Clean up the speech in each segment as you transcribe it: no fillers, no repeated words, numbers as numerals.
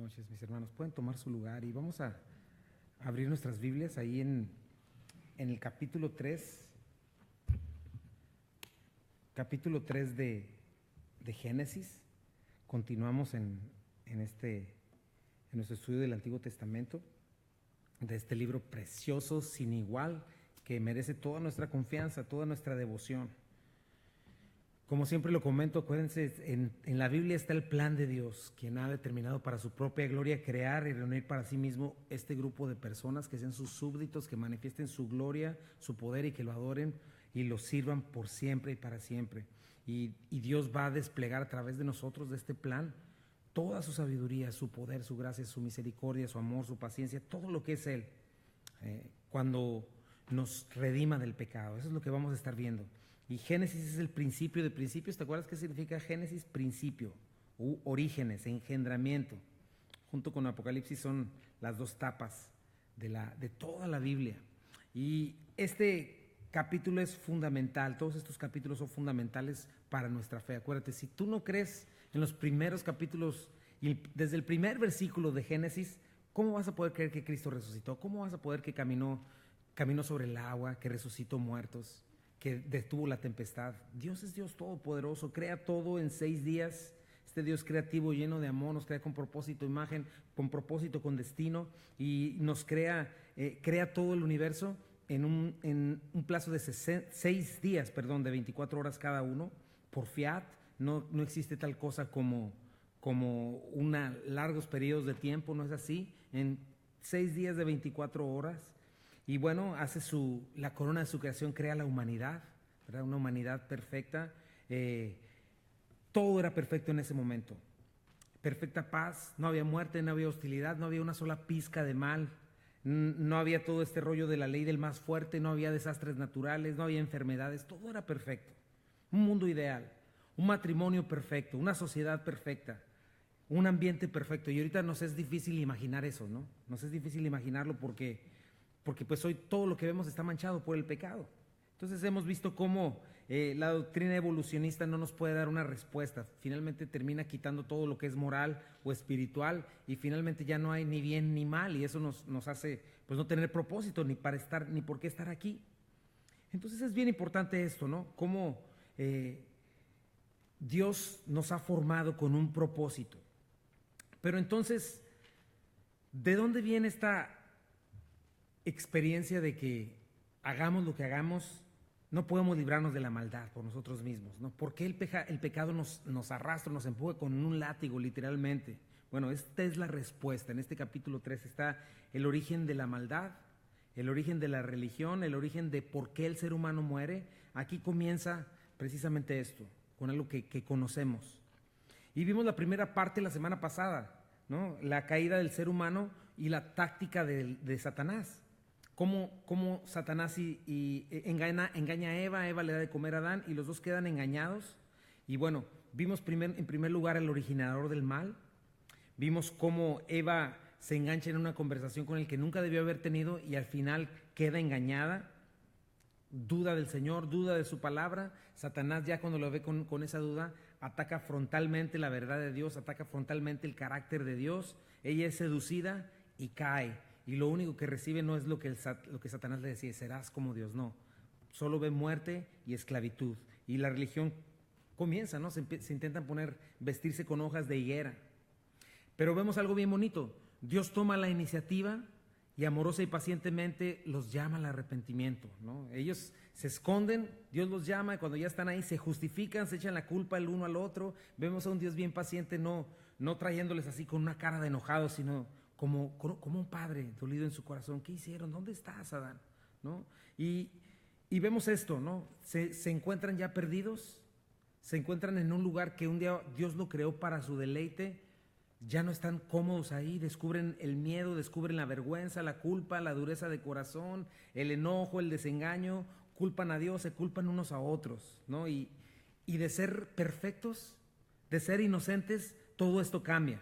noches, mis hermanos. Pueden tomar su lugar y vamos a abrir nuestras Biblias ahí en el capítulo 3 de Génesis. Continuamos en nuestro estudio del Antiguo Testamento, de este libro precioso, sin igual, que merece toda nuestra confianza, toda nuestra devoción. Como siempre lo comento, acuérdense, en la Biblia está el plan de Dios, quien ha determinado para su propia gloria crear y reunir para sí mismo este grupo de personas que sean sus súbditos, que manifiesten su gloria, su poder y que lo adoren y lo sirvan por siempre y para siempre. Y Dios va a desplegar a través de nosotros, de este plan, toda su sabiduría, su poder, su gracia, su misericordia, su amor, su paciencia, todo lo que es Él, cuando nos redima del pecado. Eso es lo que vamos a estar viendo. Y Génesis es el principio de principios. ¿Te acuerdas qué significa Génesis? Principio, orígenes, engendramiento. Junto con Apocalipsis son las dos tapas de toda la Biblia. Y este capítulo es fundamental, todos estos capítulos son fundamentales para nuestra fe. Acuérdate, si tú no crees en los primeros capítulos, y desde el primer versículo de Génesis, ¿cómo vas a poder creer que Cristo resucitó? ¿Cómo vas a poder que caminó sobre el agua, que resucitó muertos, que detuvo la tempestad? Dios es Dios todopoderoso, crea todo en 6 días. Este Dios creativo, lleno de amor, nos crea con propósito, imagen, con propósito, con destino, y nos crea todo el universo en un plazo de 6 días, de 24 horas cada uno, por fiat. No existe tal cosa como largos periodos de tiempo, no es así. En 6 días de 24 horas. Y bueno, hace la corona de su creación, crea la humanidad, ¿verdad? Una humanidad perfecta. Todo era perfecto en ese momento. Perfecta paz, no había muerte, no había hostilidad, no había una sola pizca de mal. No había todo este rollo de la ley del más fuerte, no había desastres naturales, no había enfermedades, todo era perfecto. Un mundo ideal, un matrimonio perfecto, una sociedad perfecta, un ambiente perfecto. Y ahorita nos es difícil imaginar eso, ¿no? Nos es difícil imaginarlo porque pues hoy todo lo que vemos está manchado por el pecado. Entonces hemos visto cómo la doctrina evolucionista no nos puede dar una respuesta. Finalmente termina quitando todo lo que es moral o espiritual y finalmente ya no hay ni bien ni mal, y eso nos hace pues no tener propósito ni por qué estar aquí. Entonces es bien importante esto, ¿no? Cómo Dios nos ha formado con un propósito. Pero entonces, ¿de dónde viene esta experiencia de que hagamos lo que hagamos, no podemos librarnos de la maldad por nosotros mismos, ¿no? ¿Por qué el pecado nos arrastra, nos empuja con un látigo, literalmente? Bueno, esta es la respuesta. En este capítulo 3 está el origen de la maldad, el origen de la religión, el origen de por qué el ser humano muere. Aquí comienza precisamente esto, con algo que conocemos. Y vimos la primera parte la semana pasada, ¿no? La caída del ser humano y la táctica de Satanás. Cómo Satanás engaña a Eva le da de comer a Adán y los dos quedan engañados. Y bueno, vimos en primer lugar al originador del mal. Vimos cómo Eva se engancha en una conversación con el que nunca debió haber tenido y al final queda engañada. Duda del Señor, duda de su palabra. Satanás, ya cuando lo ve con esa duda, ataca frontalmente la verdad de Dios, ataca frontalmente el carácter de Dios. Ella es seducida y cae. Y lo único que recibe no es lo que Satanás le decía, serás como Dios, no. Solo ve muerte y esclavitud. Y la religión comienza, ¿no? Se intentan vestirse con hojas de higuera. Pero vemos algo bien bonito. Dios toma la iniciativa y amorosa y pacientemente los llama al arrepentimiento, ¿no? Ellos se esconden, Dios los llama y cuando ya están ahí se justifican, se echan la culpa el uno al otro. Vemos a un Dios bien paciente, no trayéndoles así con una cara de enojado, sino como un padre dolido en su corazón. ¿Qué hicieron? ¿Dónde estás, Adán? ¿No? Y vemos esto, ¿no? Se encuentran ya perdidos, se encuentran en un lugar que un día Dios lo creó para su deleite. Ya no están cómodos ahí, descubren el miedo, descubren la vergüenza, la culpa, la dureza de corazón, el enojo, el desengaño, culpan a Dios, se culpan unos a otros, ¿no? Y de ser perfectos, de ser inocentes, todo esto cambia.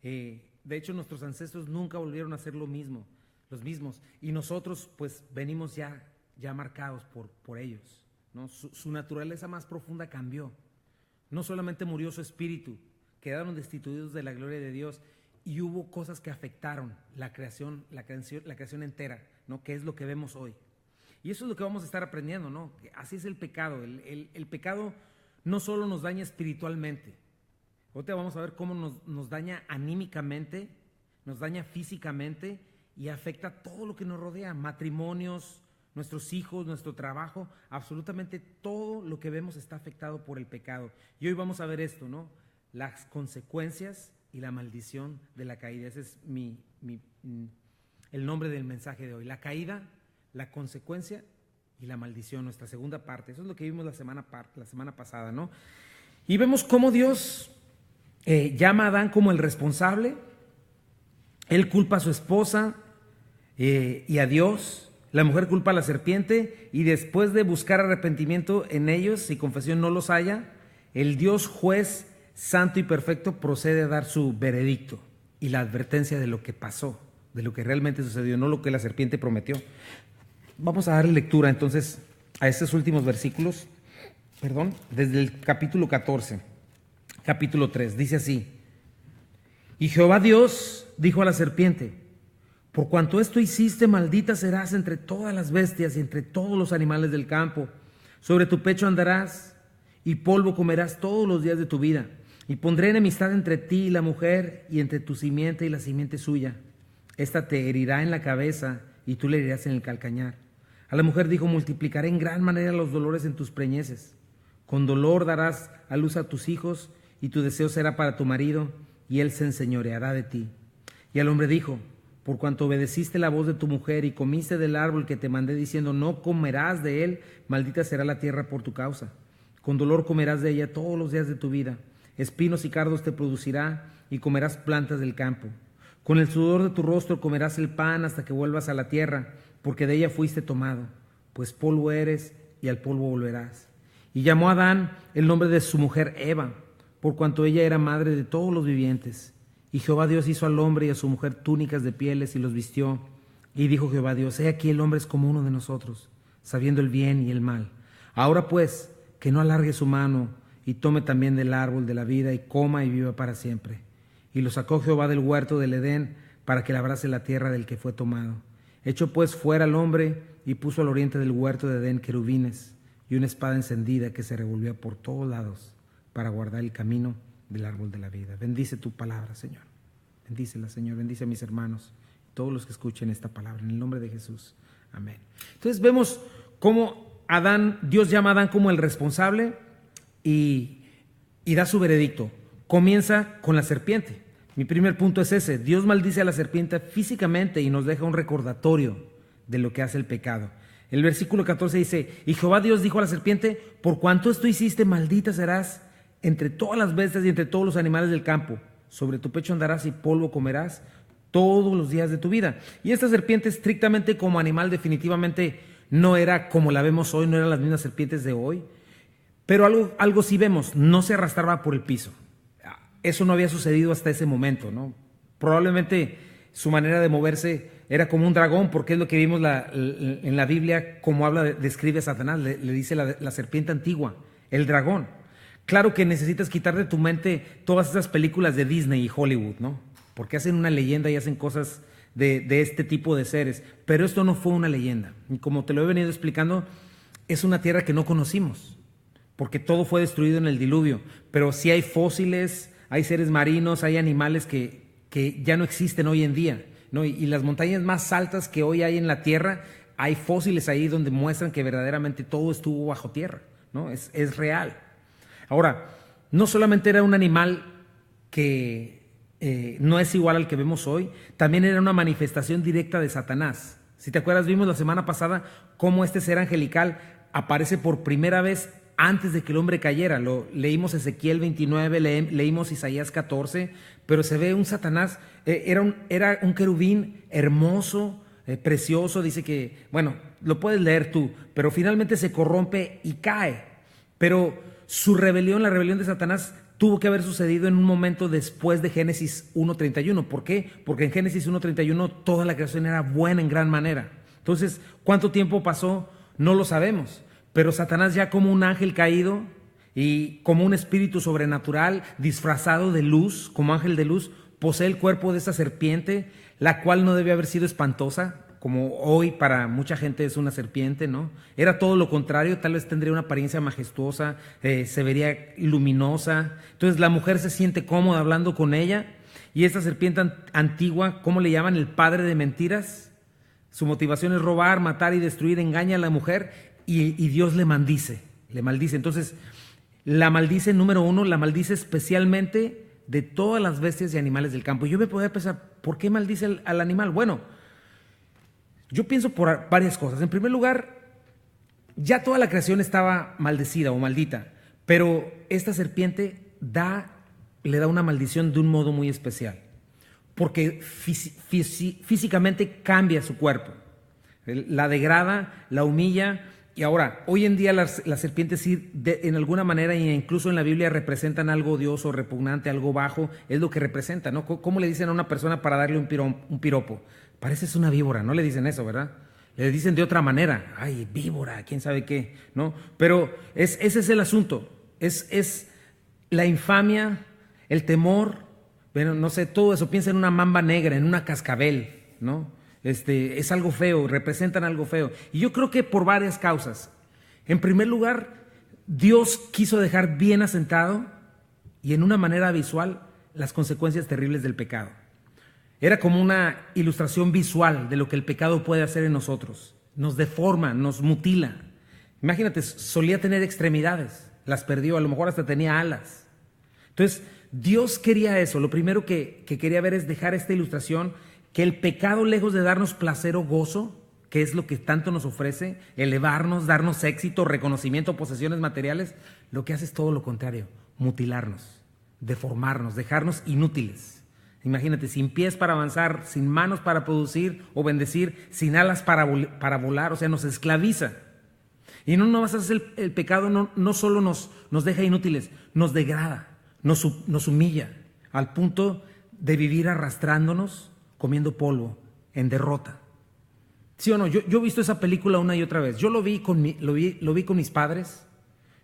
De hecho, nuestros ancestros nunca volvieron a hacer los mismos, y nosotros pues venimos ya marcados por ellos, ¿no? Su naturaleza más profunda cambió. No solamente murió su espíritu, quedaron destituidos de la gloria de Dios y hubo cosas que afectaron la creación entera, ¿no? Que es lo que vemos hoy. Y eso es lo que vamos a estar aprendiendo, ¿no? Que así es el pecado. El pecado no solo nos daña espiritualmente. Ahorita vamos a ver cómo nos daña anímicamente, nos daña físicamente y afecta todo lo que nos rodea, matrimonios, nuestros hijos, nuestro trabajo, absolutamente todo lo que vemos está afectado por el pecado. Y hoy vamos a ver esto, ¿no? Las consecuencias y la maldición de la caída. Ese es el nombre del mensaje de hoy. La caída, la consecuencia y la maldición, nuestra segunda parte. Eso es lo que vimos la semana pasada, ¿no? Y vemos cómo Dios llama a Adán como el responsable. Él culpa a su esposa y a Dios. La mujer culpa a la serpiente y después de buscar arrepentimiento en ellos, si confesión no los haya, el Dios juez santo y perfecto procede a dar su veredicto y la advertencia de lo que pasó, de lo que realmente sucedió, no lo que la serpiente prometió. Vamos a darle lectura entonces a estos últimos versículos, desde el capítulo 14, capítulo 3, dice así: y Jehová Dios dijo a la serpiente: por cuanto esto hiciste, maldita serás entre todas las bestias y entre todos los animales del campo. Sobre tu pecho andarás y polvo comerás todos los días de tu vida. Y pondré enemistad entre ti y la mujer, y entre tu simiente y la simiente suya. Esta te herirá en la cabeza y tú le herirás en el calcañar. A la mujer dijo: multiplicaré en gran manera los dolores en tus preñeces. Con dolor darás a luz a tus hijos, y tu deseo será para tu marido, y él se enseñoreará de ti. Y al hombre dijo: por cuanto obedeciste la voz de tu mujer y comiste del árbol que te mandé diciendo, no comerás de él, maldita será la tierra por tu causa. Con dolor comerás de ella todos los días de tu vida. Espinos y cardos te producirá y comerás plantas del campo. Con el sudor de tu rostro comerás el pan hasta que vuelvas a la tierra, porque de ella fuiste tomado, pues polvo eres y al polvo volverás. Y llamó a Adán el nombre de su mujer Eva, por cuanto ella era madre de todos los vivientes. Y Jehová Dios hizo al hombre y a su mujer túnicas de pieles y los vistió. Y dijo Jehová Dios: he aquí el hombre es como uno de nosotros, sabiendo el bien y el mal. Ahora pues, que no alargue su mano y tome también del árbol de la vida y coma y viva para siempre. Y lo sacó Jehová del huerto del Edén para que labrase la tierra del que fue tomado. Echó pues fuera al hombre y puso al oriente del huerto de Edén querubines y una espada encendida que se revolvía por todos lados para guardar el camino del árbol de la vida. Bendice tu palabra, Señor. Bendícela, Señor. Bendice a mis hermanos, todos los que escuchen esta palabra, en el nombre de Jesús. Amén. Entonces vemos cómo Dios llama a Adán como el responsable y da su veredicto. Comienza con la serpiente. Mi primer punto es ese: Dios maldice a la serpiente físicamente y nos deja un recordatorio de lo que hace el pecado. El versículo 14 dice: y Jehová Dios dijo a la serpiente: por cuanto esto hiciste, maldita serás entre todas las bestias y entre todos los animales del campo. Sobre tu pecho andarás y polvo comerás todos los días de tu vida. Y esta serpiente, estrictamente como animal, definitivamente no era como la vemos hoy, no eran las mismas serpientes de hoy. Pero algo sí vemos: no se arrastraba por el piso. Eso no había sucedido hasta ese momento, ¿no? Probablemente su manera de moverse era como un dragón, porque es lo que vimos en la Biblia, como describe a Satanás, le dice la serpiente antigua, el dragón. Claro que necesitas quitar de tu mente todas esas películas de Disney y Hollywood, ¿no? Porque hacen una leyenda y hacen cosas de este tipo de seres. Pero esto no fue una leyenda. Y como te lo he venido explicando, es una tierra que no conocimos, porque todo fue destruido en el diluvio. Pero sí hay fósiles, hay seres marinos, hay animales que ya no existen hoy en día, ¿no? Y las montañas más altas que hoy hay en la tierra, hay fósiles ahí donde muestran que verdaderamente todo estuvo bajo tierra, ¿no? Es real. Ahora, no solamente era un animal que no es igual al que vemos hoy, también era una manifestación directa de Satanás. Si te acuerdas, vimos la semana pasada cómo este ser angelical aparece por primera vez antes de que el hombre cayera. Leímos Ezequiel 29, leímos Isaías 14, pero se ve un Satanás, era un querubín hermoso, precioso. Dice que, bueno, lo puedes leer tú, pero finalmente se corrompe y cae. Pero su rebelión, la rebelión de Satanás, tuvo que haber sucedido en un momento después de Génesis 1:31. ¿Por qué? Porque en Génesis 1:31 toda la creación era buena en gran manera. Entonces, ¿cuánto tiempo pasó? No lo sabemos. Pero Satanás, ya como un ángel caído y como un espíritu sobrenatural disfrazado de luz, como ángel de luz, posee el cuerpo de esa serpiente, la cual no debe haber sido espantosa, como hoy para mucha gente es una serpiente, ¿no? Era todo lo contrario, tal vez tendría una apariencia majestuosa, se vería luminosa. Entonces la mujer se siente cómoda hablando con ella, y esta serpiente antigua, ¿cómo le llaman? El padre de mentiras. Su motivación es robar, matar y destruir, engaña a la mujer, y Dios le maldice. Entonces, la maldice, número uno, la maldice especialmente de todas las bestias y animales del campo. Y yo me podía pensar, ¿por qué maldice al animal? Bueno, yo pienso por varias cosas. En primer lugar, ya toda la creación estaba maldecida o maldita, pero esta serpiente le da una maldición de un modo muy especial, porque físicamente cambia su cuerpo, la degrada, la humilla. Y ahora, hoy en día las serpientes en alguna manera, e incluso en la Biblia, representan algo odioso, repugnante, algo bajo, es lo que representa, ¿no? ¿Cómo le dicen a una persona para darle un piropo? Pareces una víbora, no le dicen eso, ¿verdad? Le dicen de otra manera, ay, víbora, quién sabe qué, ¿no? Pero ese es el asunto, es la infamia, el temor, bueno, no sé, todo eso. Piensa en una mamba negra, en una cascabel, ¿no? Es algo feo, representan algo feo. Y yo creo que por varias causas. En primer lugar, Dios quiso dejar bien asentado y en una manera visual las consecuencias terribles del pecado. Era como una ilustración visual de lo que el pecado puede hacer en nosotros. Nos deforma, nos mutila. Imagínate, solía tener extremidades, las perdió, a lo mejor hasta tenía alas. Entonces, Dios quería eso. Lo primero que quería ver es dejar esta ilustración, que el pecado, lejos de darnos placer o gozo, que es lo que tanto nos ofrece, elevarnos, darnos éxito, reconocimiento, posesiones materiales, lo que hace es todo lo contrario, mutilarnos, deformarnos, dejarnos inútiles. Imagínate, sin pies para avanzar, sin manos para producir o bendecir, sin alas para volar, o sea, nos esclaviza. Y no vas a hacer el pecado, no solo nos deja inútiles, nos degrada, nos humilla, al punto de vivir arrastrándonos, comiendo polvo, en derrota. ¿Sí o no? Yo he visto esa película una y otra vez. Yo lo vi con mis padres.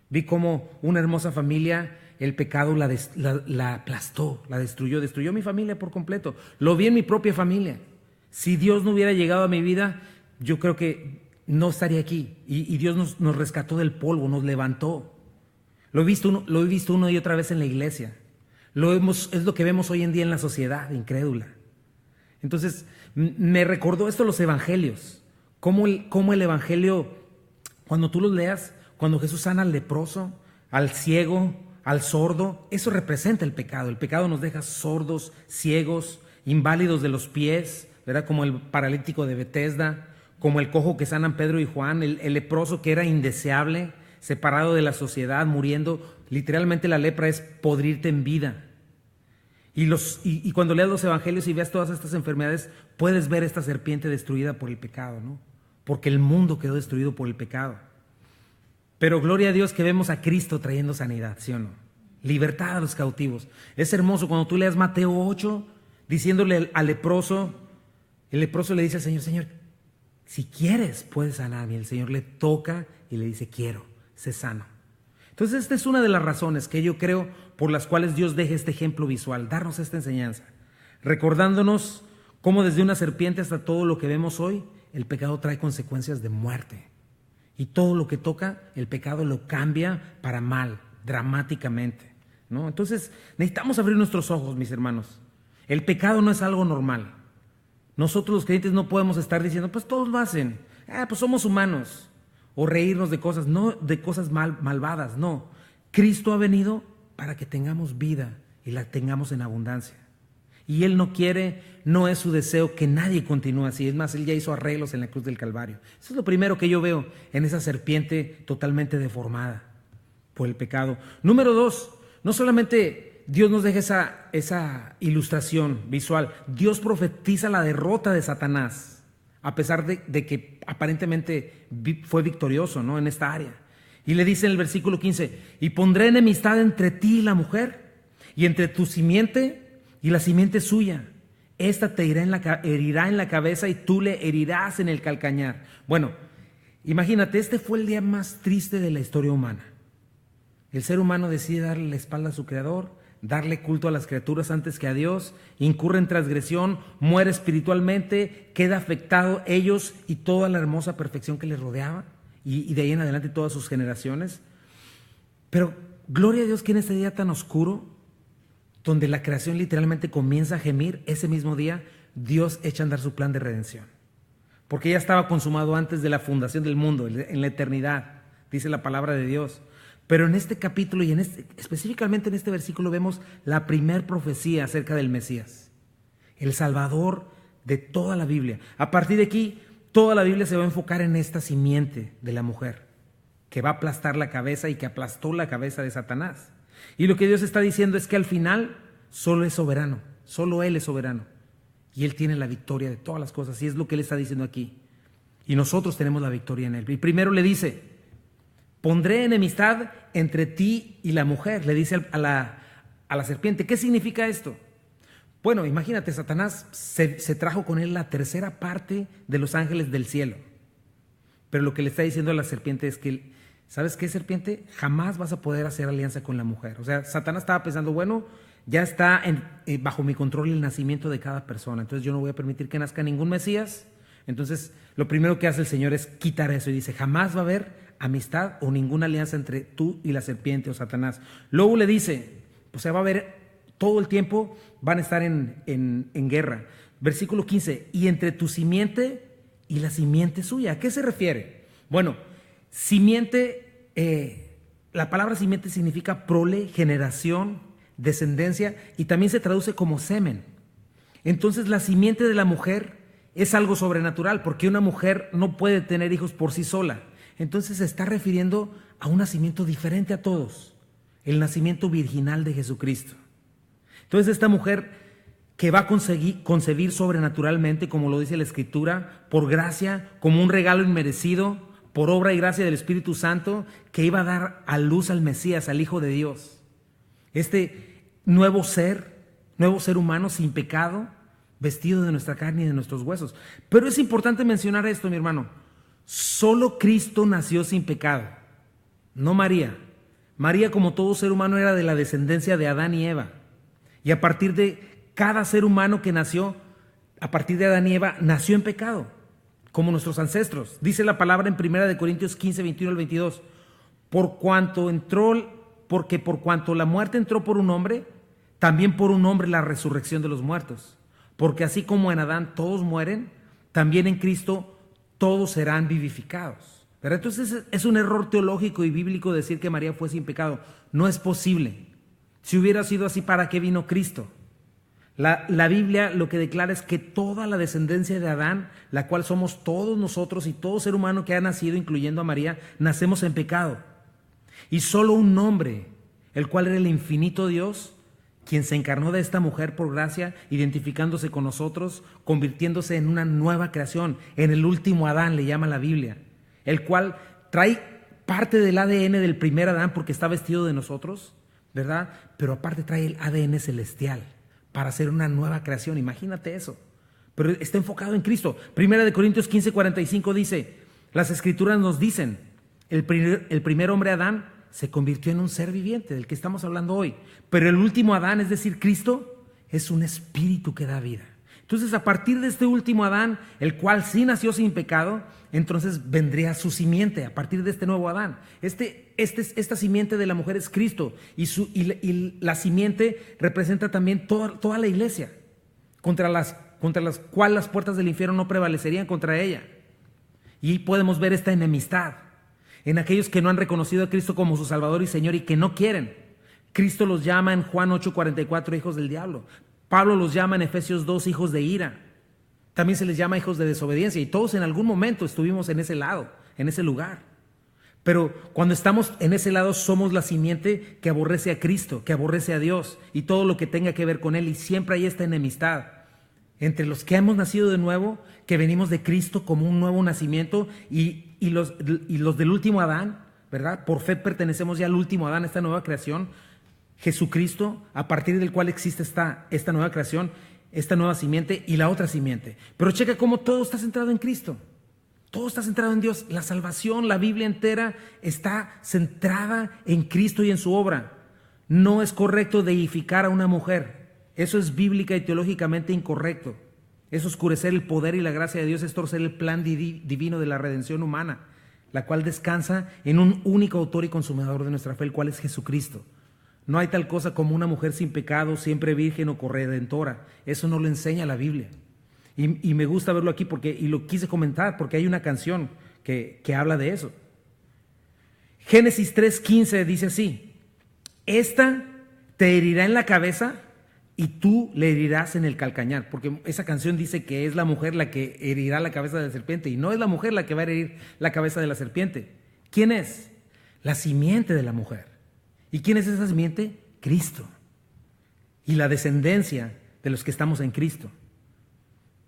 Vi cómo una hermosa familia, el pecado la aplastó, la destruyó mi familia por completo. Lo vi en mi propia familia. Si Dios no hubiera llegado a mi vida, yo creo que no estaría aquí. Y Dios nos rescató del polvo, nos levantó. Lo he visto una y otra vez en la iglesia. Es lo que vemos hoy en día en la sociedad incrédula. Entonces, me recordó esto los evangelios. Cómo el evangelio, cuando tú los leas, cuando Jesús sana al leproso, al ciego, al sordo, eso representa el pecado. El pecado nos deja sordos, ciegos, inválidos de los pies, ¿verdad? Como el paralítico de Betesda, como el cojo que sanan Pedro y Juan, el leproso que era indeseable, separado de la sociedad, muriendo. Literalmente la lepra es podrirte en vida. Y cuando leas los evangelios y veas todas estas enfermedades, puedes ver esta serpiente destruida por el pecado, ¿no? Porque el mundo quedó destruido por el pecado. Pero gloria a Dios que vemos a Cristo trayendo sanidad, ¿sí o no? Libertad a los cautivos. Es hermoso cuando tú leas Mateo 8, diciéndole al leproso, el leproso le dice al Señor, Señor, si quieres puedes sanarme. Y el Señor le toca y le dice, quiero, sé sano. Entonces esta es una de las razones que yo creo por las cuales Dios deja este ejemplo visual, darnos esta enseñanza, recordándonos cómo desde una serpiente hasta todo lo que vemos hoy, el pecado trae consecuencias de muerte. Y todo lo que toca, el pecado lo cambia para mal, dramáticamente, ¿no? Entonces necesitamos abrir nuestros ojos, mis hermanos. El pecado no es algo normal. Nosotros los creyentes no podemos estar diciendo, pues todos lo hacen, pues somos humanos. O reírnos de cosas, no de cosas malvadas, no. Cristo ha venido para que tengamos vida y la tengamos en abundancia. Y Él no es su deseo que nadie continúe así. Es más, Él ya hizo arreglos en la cruz del Calvario. Eso es lo primero que yo veo en esa serpiente totalmente deformada por el pecado. Número 2, no solamente Dios nos deja esa ilustración visual, Dios profetiza la derrota de Satanás. A pesar de que aparentemente fue victorioso, ¿no?, en esta área. Y le dice en el versículo 15, y pondré enemistad entre ti y la mujer, y entre tu simiente y la simiente suya. Esta te herirá en la cabeza y tú le herirás en el calcañar. Bueno, imagínate, este fue el día más triste de la historia humana. El ser humano decide darle la espalda a su creador, darle culto a las criaturas antes que a Dios, incurre en transgresión, muere espiritualmente, queda afectado ellos y toda la hermosa perfección que les rodeaba, y de ahí en adelante todas sus generaciones. Pero gloria a Dios que en este día tan oscuro, donde la creación literalmente comienza a gemir, ese mismo día Dios echa a andar su plan de redención. Porque ya estaba consumado antes de la fundación del mundo, en la eternidad, dice la palabra de Dios. Pero en este capítulo y específicamente en este versículo vemos la primer profecía acerca del Mesías, el Salvador de toda la Biblia. A partir de aquí, toda la Biblia se va a enfocar en esta simiente de la mujer, que va a aplastar la cabeza y que aplastó la cabeza de Satanás. Y lo que Dios está diciendo es que al final solo es soberano, solo Él es soberano. Y Él tiene la victoria de todas las cosas, y es lo que Él está diciendo aquí. Y nosotros tenemos la victoria en Él. Y primero le dice: pondré enemistad entre ti y la mujer, le dice a la serpiente. ¿Qué significa esto? Bueno, imagínate, Satanás se trajo con él la tercera parte de los ángeles del cielo. Pero lo que le está diciendo a la serpiente es que, ¿sabes qué, serpiente? Jamás vas a poder hacer alianza con la mujer. O sea, Satanás estaba pensando, bueno, ya está bajo mi control el nacimiento de cada persona, entonces yo no voy a permitir que nazca ningún Mesías. Entonces, lo primero que hace el Señor es quitar eso y dice: jamás va a haber amistad o ninguna alianza entre tú y la serpiente o Satanás. Luego le dice, o sea, va a haber todo el tiempo, van a estar en guerra. Versículo 15, y entre tu simiente y la simiente suya. ¿A qué se refiere? Bueno, simiente, la palabra simiente significa prole, generación, descendencia, y también se traduce como semen. Entonces la simiente de la mujer es algo sobrenatural, porque una mujer no puede tener hijos por sí sola. Entonces se está refiriendo a un nacimiento diferente a todos, el nacimiento virginal de Jesucristo. Entonces esta mujer que va a concebir sobrenaturalmente, como lo dice la Escritura, por gracia, como un regalo inmerecido, por obra y gracia del Espíritu Santo, que iba a dar a luz al Mesías, al Hijo de Dios. Este nuevo ser humano sin pecado, vestido de nuestra carne y de nuestros huesos. Pero es importante mencionar esto, mi hermano. Solo Cristo nació sin pecado, no María. María, como todo ser humano, era de la descendencia de Adán y Eva. Y a partir de cada ser humano que nació, a partir de Adán y Eva, nació en pecado, como nuestros ancestros. Dice la palabra en 1 Corintios 15, 21 al 22. Porque por cuanto la muerte entró por un hombre, también por un hombre la resurrección de los muertos. Porque así como en Adán todos mueren, también en Cristo todos serán vivificados. Pero entonces es un error teológico y bíblico decir que María fue sin pecado. No es posible. Si hubiera sido así, ¿para qué vino Cristo? La Biblia lo que declara es que toda la descendencia de Adán, la cual somos todos nosotros y todo ser humano que ha nacido, incluyendo a María, nacemos en pecado. Y solo un hombre, el cual era el infinito Dios, quien se encarnó de esta mujer por gracia, identificándose con nosotros, convirtiéndose en una nueva creación, en el último Adán, le llama la Biblia, el cual trae parte del ADN del primer Adán porque está vestido de nosotros, ¿verdad? Pero aparte trae el ADN celestial para hacer una nueva creación. Imagínate eso. Pero está enfocado en Cristo. 1 Corintios 15, 45 dice, las Escrituras nos dicen, el primer hombre Adán se convirtió en un ser viviente, del que estamos hablando hoy. Pero el último Adán, es decir, Cristo, es un espíritu que da vida. Entonces, a partir de este último Adán, el cual sí nació sin pecado, entonces vendría su simiente, a partir de este nuevo Adán. Esta simiente de la mujer es Cristo, y la simiente representa también toda la iglesia, contra las cuales las puertas del infierno no prevalecerían contra ella. Y podemos ver esta enemistad en aquellos que no han reconocido a Cristo como su Salvador y Señor y que no quieren. Cristo los llama en Juan 8:44 hijos del diablo. Pablo los llama en Efesios 2 hijos de ira. También se les llama hijos de desobediencia, y todos en algún momento estuvimos en ese lado, en ese lugar. Pero cuando estamos en ese lado somos la simiente que aborrece a Cristo, que aborrece a Dios y todo lo que tenga que ver con Él, y siempre hay esta enemistad entre los que hemos nacido de nuevo, que venimos de Cristo como un nuevo nacimiento, y los del último Adán, ¿verdad? Por fe pertenecemos ya al último Adán, esta nueva creación, Jesucristo, a partir del cual existe esta nueva creación, esta nueva simiente y la otra simiente. Pero checa cómo todo está centrado en Cristo. Todo está centrado en Dios. La salvación, la Biblia entera está centrada en Cristo y en su obra. No es correcto deificar a una mujer. Eso es bíblica y teológicamente incorrecto. Es oscurecer el poder y la gracia de Dios, es torcer el plan divino de la redención humana, la cual descansa en un único autor y consumador de nuestra fe, el cual es Jesucristo. No hay tal cosa como una mujer sin pecado, siempre virgen o corredentora. Eso no lo enseña la Biblia. Y me gusta verlo aquí y lo quise comentar porque hay una canción que habla de eso. Génesis 3:15 dice así: esta te herirá en la cabeza y tú le herirás en el calcañar, porque esa canción dice que es la mujer la que herirá la cabeza de la serpiente, y no es la mujer la que va a herir la cabeza de la serpiente. ¿Quién es? La simiente de la mujer. ¿Y quién es esa simiente? Cristo. Y la descendencia de los que estamos en Cristo.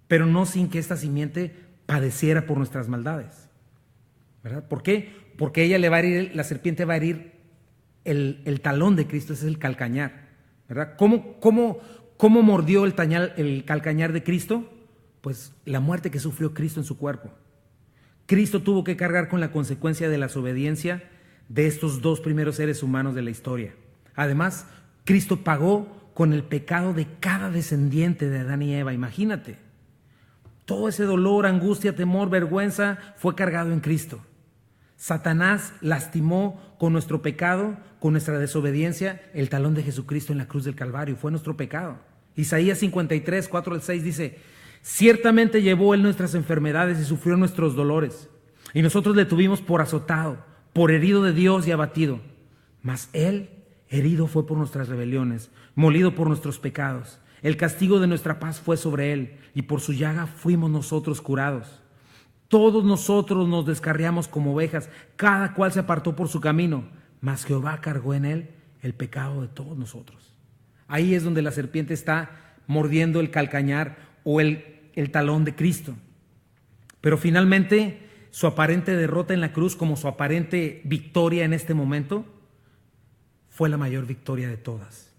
Pero no sin que esta simiente padeciera por nuestras maldades, ¿verdad? ¿Por qué? Porque ella le va a herir, la serpiente va a herir el talón de Cristo, ese es el calcañar, ¿verdad? ¿Cómo mordió el calcañar de Cristo? Pues la muerte que sufrió Cristo en su cuerpo. Cristo tuvo que cargar con la consecuencia de la desobediencia de estos dos primeros seres humanos de la historia. Además, Cristo pagó con el pecado de cada descendiente de Adán y Eva. Imagínate, todo ese dolor, angustia, temor, vergüenza fue cargado en Cristo. Satanás lastimó con nuestro pecado, con nuestra desobediencia, el talón de Jesucristo en la cruz del Calvario. Fue nuestro pecado. Isaías 53, 4 al 6 dice: ciertamente llevó él nuestras enfermedades y sufrió nuestros dolores, y nosotros le tuvimos por azotado, por herido de Dios y abatido. Mas él herido fue por nuestras rebeliones, molido por nuestros pecados. El castigo de nuestra paz fue sobre él, y por su llaga fuimos nosotros curados. Todos nosotros nos descarriamos como ovejas, cada cual se apartó por su camino, mas Jehová cargó en él el pecado de todos nosotros. Ahí es donde la serpiente está mordiendo el calcañar o el talón de Cristo. Pero finalmente, su aparente derrota en la cruz, como su aparente victoria en este momento, fue la mayor victoria de todas.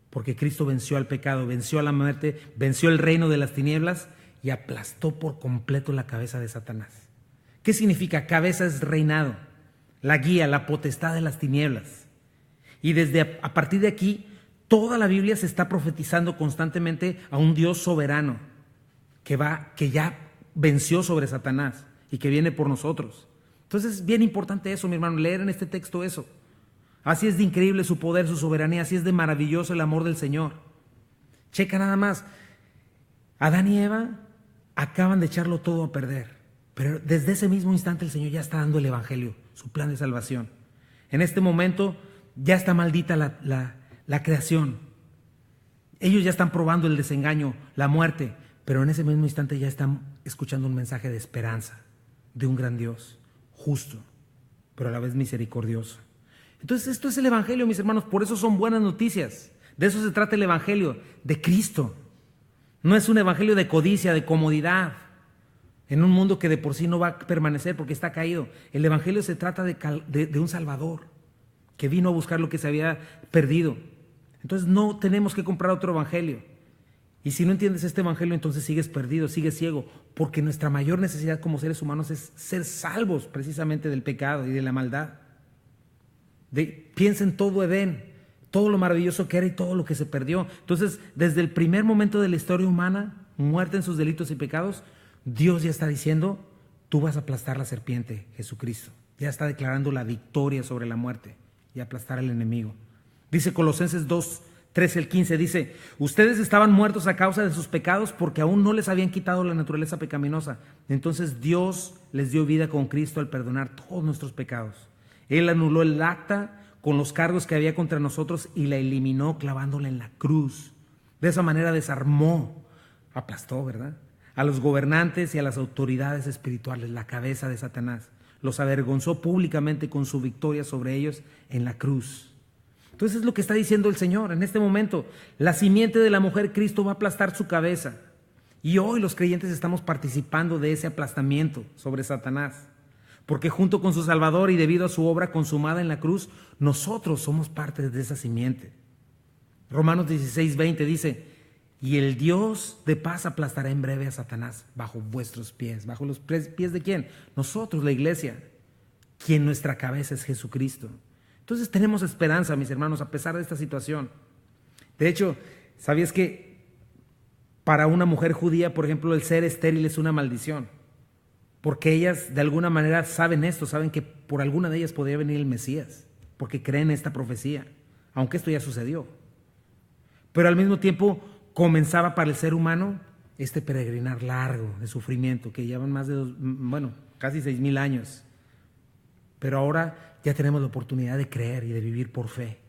Porque Cristo venció al pecado, venció a la muerte, venció el reino de las tinieblas y aplastó por completo la cabeza de Satanás. ¿Qué significa? Cabeza es reinado, la guía, la potestad de las tinieblas. Y a partir de aquí, toda la Biblia se está profetizando constantemente a un Dios soberano que ya venció sobre Satanás y que viene por nosotros. Entonces es bien importante eso, mi hermano, leer en este texto eso. Así es de increíble su poder, su soberanía, así es de maravilloso el amor del Señor. Checa nada más, Adán y Eva acaban de echarlo todo a perder, pero desde ese mismo instante el Señor ya está dando el evangelio, su plan de salvación. En este momento ya está maldita la creación. Ellos ya están probando el desengaño, la muerte, pero en ese mismo instante ya están escuchando un mensaje de esperanza, de un gran Dios, justo, pero a la vez misericordioso. Entonces esto es el evangelio, mis hermanos, por eso son buenas noticias. De eso se trata el evangelio, de Cristo. No es un evangelio de codicia, de comodidad, en un mundo que de por sí no va a permanecer porque está caído. El evangelio se trata de un Salvador que vino a buscar lo que se había perdido. Entonces no tenemos que comprar otro evangelio. Y si no entiendes este evangelio, entonces sigues perdido, sigues ciego, porque nuestra mayor necesidad como seres humanos es ser salvos precisamente del pecado y de la maldad. Piensa en todo Edén, todo lo maravilloso que era y todo lo que se perdió. Entonces, desde el primer momento de la historia humana, muerta en sus delitos y pecados, Dios ya está diciendo: tú vas a aplastar la serpiente, Jesucristo. Ya está declarando la victoria sobre la muerte y aplastar al enemigo. Dice Colosenses 2, 13 al 15, dice: ustedes estaban muertos a causa de sus pecados porque aún no les habían quitado la naturaleza pecaminosa. Entonces Dios les dio vida con Cristo al perdonar todos nuestros pecados. Él anuló el acta con los cargos que había contra nosotros y la eliminó clavándola en la cruz. De esa manera desarmó, aplastó, ¿verdad?, a los gobernantes y a las autoridades espirituales, la cabeza de Satanás. Los avergonzó públicamente con su victoria sobre ellos en la cruz. Entonces es lo que está diciendo el Señor en este momento. La simiente de la mujer, Cristo, va a aplastar su cabeza. Y hoy los creyentes estamos participando de ese aplastamiento sobre Satanás. Porque junto con su Salvador y debido a su obra consumada en la cruz, nosotros somos parte de esa simiente. Romanos 16, 20 dice: y el Dios de paz aplastará en breve a Satanás bajo vuestros pies. ¿Bajo los pies de quién? Nosotros, la iglesia, quien nuestra cabeza es Jesucristo. Entonces tenemos esperanza, mis hermanos, a pesar de esta situación. De hecho, ¿sabías que para una mujer judía, por ejemplo, el ser estéril es una maldición? Porque ellas de alguna manera saben esto, saben que por alguna de ellas podría venir el Mesías, porque creen esta profecía, aunque esto ya sucedió. Pero al mismo tiempo comenzaba para el ser humano este peregrinar largo de sufrimiento que llevan más de casi 6,000 años. Pero ahora ya tenemos la oportunidad de creer y de vivir por fe.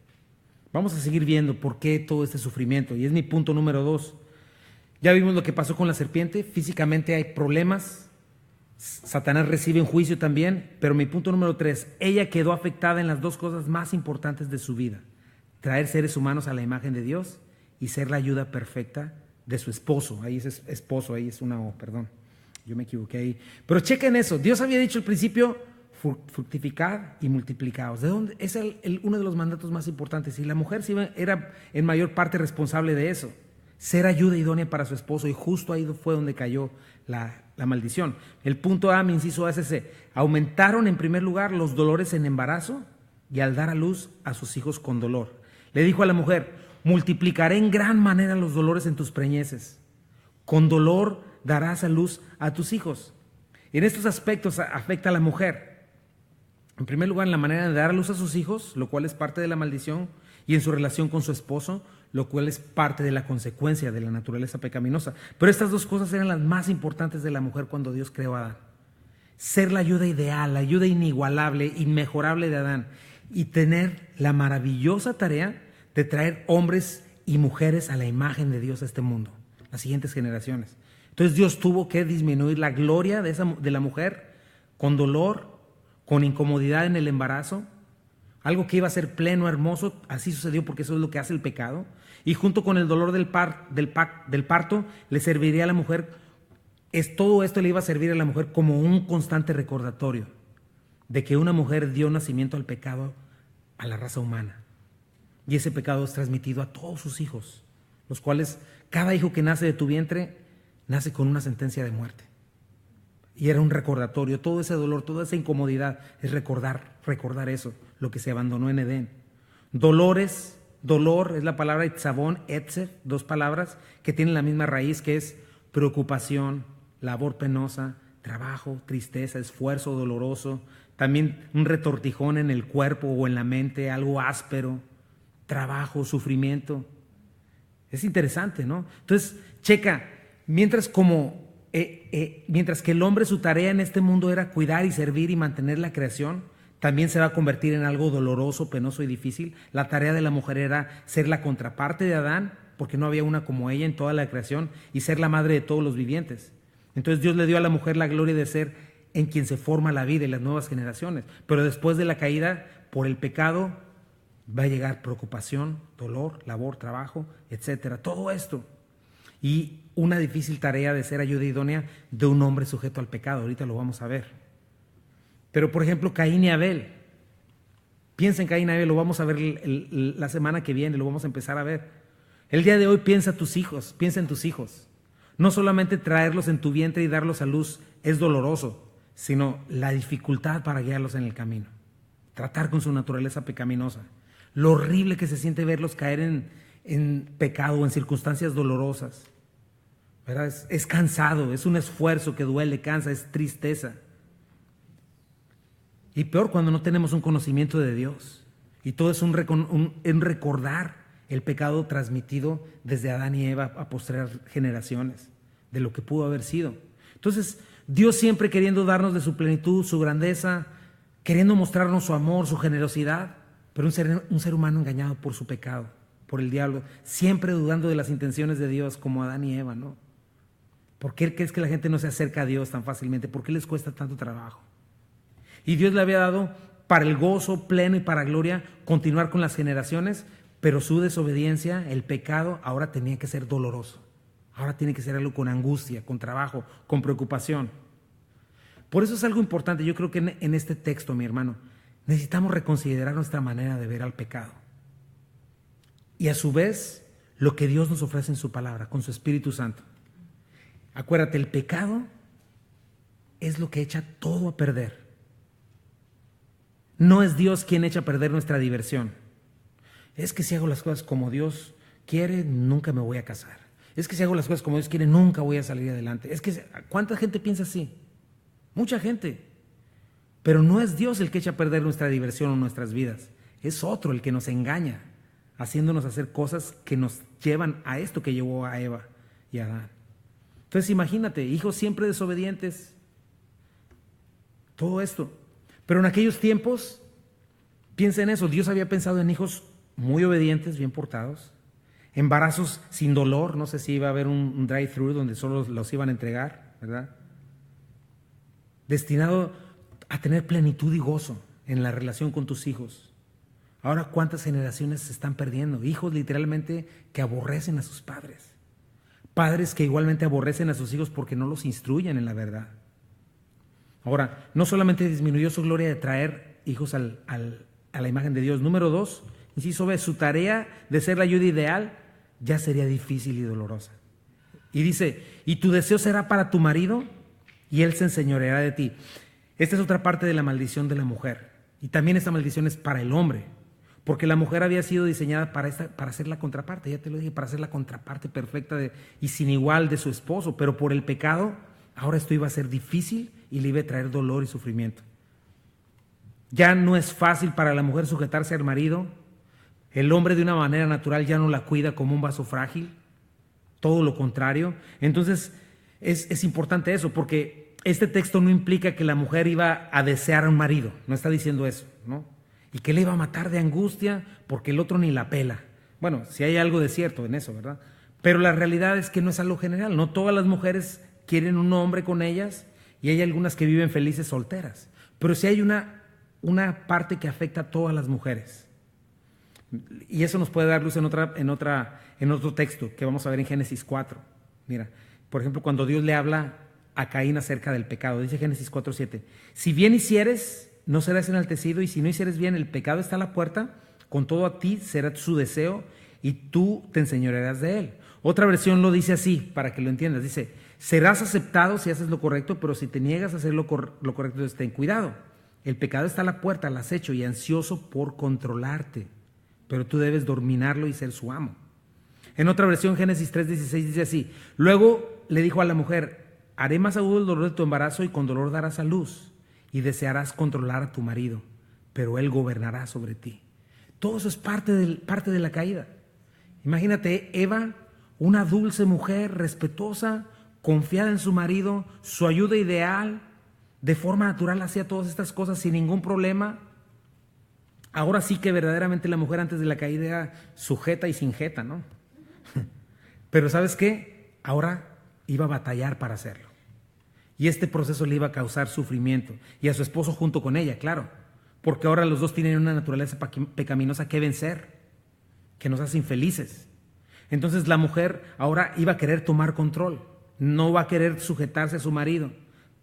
Vamos a seguir viendo por qué todo este sufrimiento, y es mi punto número 2. Ya vimos lo que pasó con la serpiente, físicamente hay problemas, Satanás recibe un juicio también, pero mi punto número 3, ella quedó afectada en las dos cosas más importantes de su vida: traer seres humanos a la imagen de Dios y ser la ayuda perfecta de su esposo. Ahí es esposo, ahí es una O, perdón, yo me equivoqué ahí. Pero chequen eso, Dios había dicho al principio: fructificad y multiplicaos. ¿De dónde? Es uno de los mandatos más importantes, y la mujer sí era en mayor parte responsable de eso, ser ayuda idónea para su esposo, y justo ahí fue donde cayó la maldición. El punto A, mi inciso A, es ese: aumentaron en primer lugar los dolores en embarazo y al dar a luz a sus hijos con dolor. Le dijo a la mujer: multiplicaré en gran manera los dolores en tus preñeces, con dolor darás a luz a tus hijos. Y en estos aspectos afecta a la mujer. En primer lugar, en la manera de dar a luz a sus hijos, lo cual es parte de la maldición, y en su relación con su esposo, lo cual es parte de la consecuencia de la naturaleza pecaminosa. Pero estas dos cosas eran las más importantes de la mujer cuando Dios creó a Adán: ser la ayuda ideal, la ayuda inigualable, inmejorable de Adán, y tener la maravillosa tarea de traer hombres y mujeres a la imagen de Dios a este mundo, las siguientes generaciones. Entonces Dios tuvo que disminuir la gloria de la mujer con dolor, con incomodidad en el embarazo, algo que iba a ser pleno, hermoso. Así sucedió porque eso es lo que hace el pecado. Y junto con el dolor del parto, le serviría a la mujer, todo esto le iba a servir a la mujer como un constante recordatorio de que una mujer dio nacimiento al pecado a la raza humana. Y ese pecado es transmitido a todos sus hijos, los cuales cada hijo que nace de tu vientre nace con una sentencia de muerte. Y era un recordatorio, todo ese dolor, toda esa incomodidad es recordar eso, lo que se abandonó en Edén. Dolor es la palabra itzabón, etzer, dos palabras que tienen la misma raíz, que es preocupación, labor penosa, trabajo, tristeza, esfuerzo doloroso, también un retortijón en el cuerpo o en la mente, algo áspero, trabajo, sufrimiento. Es interesante, ¿no? Entonces, checa, mientras que el hombre, su tarea en este mundo era cuidar y servir y mantener la creación, también se va a convertir en algo doloroso, penoso y difícil. La tarea de la mujer era ser la contraparte de Adán, porque no había una como ella en toda la creación, y ser la madre de todos los vivientes. Entonces Dios le dio a la mujer la gloria de ser en quien se forma la vida y las nuevas generaciones. Pero después de la caída, por el pecado, va a llegar preocupación, dolor, labor, trabajo, etcétera. Todo esto. Y una difícil tarea de ser ayuda idónea de un hombre sujeto al pecado. Ahorita lo vamos a ver. Pero, por ejemplo, Caín y Abel. Piensa en Caín y Abel, lo vamos a ver la semana que viene, lo vamos a empezar a ver. El día de hoy piensa en tus hijos. No solamente traerlos en tu vientre y darlos a luz es doloroso, sino la dificultad para guiarlos en el camino. Tratar con su naturaleza pecaminosa. Lo horrible que se siente verlos caer en pecado, en circunstancias dolorosas. ¿Verdad? Es cansado, es un esfuerzo que duele, cansa, es tristeza. Y peor cuando no tenemos un conocimiento de Dios. Y todo es un recordar el pecado transmitido desde Adán y Eva a postreras generaciones, de lo que pudo haber sido. Entonces, Dios siempre queriendo darnos de su plenitud, su grandeza, queriendo mostrarnos su amor, su generosidad, pero un ser humano engañado por su pecado, por el diablo, siempre dudando de las intenciones de Dios, como Adán y Eva, ¿no? ¿Por qué crees que la gente no se acerca a Dios tan fácilmente? ¿Por qué les cuesta tanto trabajo? Y Dios le había dado para el gozo pleno y para gloria continuar con las generaciones, pero su desobediencia, el pecado, ahora tenía que ser doloroso. Ahora tiene que ser algo con angustia, con trabajo, con preocupación. Por eso es algo importante. Yo creo que en este texto, mi hermano, necesitamos reconsiderar nuestra manera de ver al pecado. Y a su vez, lo que Dios nos ofrece en su palabra, con su Espíritu Santo. Acuérdate, el pecado es lo que echa todo a perder. no es Dios quien echa a perder nuestra diversión. Es que si hago las cosas como Dios quiere, nunca me voy a casar. Es que si hago las cosas como Dios quiere, nunca voy a salir adelante. Es que, ¿cuánta gente piensa así? Mucha gente. Pero no es Dios el que echa a perder nuestra diversión o nuestras vidas. Es otro el que nos engaña, haciéndonos hacer cosas que nos llevan a esto que llevó a Eva y a Adán. Entonces imagínate, hijos siempre desobedientes, todo esto. Pero en aquellos tiempos, piensa en eso, Dios había pensado en hijos muy obedientes, bien portados, embarazos sin dolor, no sé si iba a haber un drive-thru donde solo los iban a entregar, ¿verdad? Destinado a tener plenitud y gozo en la relación con tus hijos. Ahora, ¿cuántas generaciones se están perdiendo? Hijos literalmente que aborrecen a sus padres. Padres que igualmente aborrecen a sus hijos porque no los instruyen en la verdad. Ahora, no solamente disminuyó su gloria de traer hijos a la imagen de Dios. Número 2, inciso B, su tarea de ser la ayuda ideal ya sería difícil y dolorosa. Y dice, y tu deseo será para tu marido y él se enseñoreará de ti. Esta es otra parte de la maldición de la mujer. Y también esta maldición es para el hombre. Porque la mujer había sido diseñada para ser la contraparte, ya te lo dije, para ser la contraparte perfecta y sin igual de su esposo. Pero por el pecado, ahora esto iba a ser difícil y le iba a traer dolor y sufrimiento. Ya no es fácil para la mujer sujetarse al marido. El hombre de una manera natural ya no la cuida como un vaso frágil. Todo lo contrario. Entonces es importante eso, porque este texto no implica que la mujer iba a desear a un marido. No está diciendo eso, ¿no? Y que le iba a matar de angustia porque el otro ni la pela. Bueno, si hay algo de cierto en eso, ¿verdad? Pero la realidad es que no es algo general. No todas las mujeres quieren un hombre con ellas y hay algunas que viven felices solteras. Pero sí hay una parte que afecta a todas las mujeres. Y eso nos puede dar luz en otro texto que vamos a ver en Génesis 4. Mira, por ejemplo, cuando Dios le habla a Caín acerca del pecado, dice Génesis 4:7, si bien hicieres, no serás enaltecido, y si no hicieres bien, el pecado está a la puerta, con todo a ti será su deseo y tú te enseñorearás de él. Otra versión lo dice así, para que lo entiendas, dice, serás aceptado si haces lo correcto, pero si te niegas a hacer lo correcto, entonces ten cuidado. El pecado está a la puerta, al acecho y ansioso por controlarte, pero tú debes dominarlo y ser su amo. En otra versión, Génesis 3:16 dice así, luego le dijo a la mujer, haré más agudo el dolor de tu embarazo y con dolor darás a luz. Y desearás controlar a tu marido, pero él gobernará sobre ti. Todo eso es parte de la caída. Imagínate, Eva, una dulce mujer, respetuosa, confiada en su marido, su ayuda ideal, de forma natural hacía todas estas cosas sin ningún problema. Ahora sí que verdaderamente la mujer antes de la caída era sujeta y sin jeta, ¿no? Pero ¿sabes qué? Ahora iba a batallar para hacerlo. Y este proceso le iba a causar sufrimiento. Y a su esposo junto con ella, claro. Porque ahora los dos tienen una naturaleza pecaminosa que vencer, que nos hace infelices. Entonces la mujer ahora iba a querer tomar control. No va a querer sujetarse a su marido.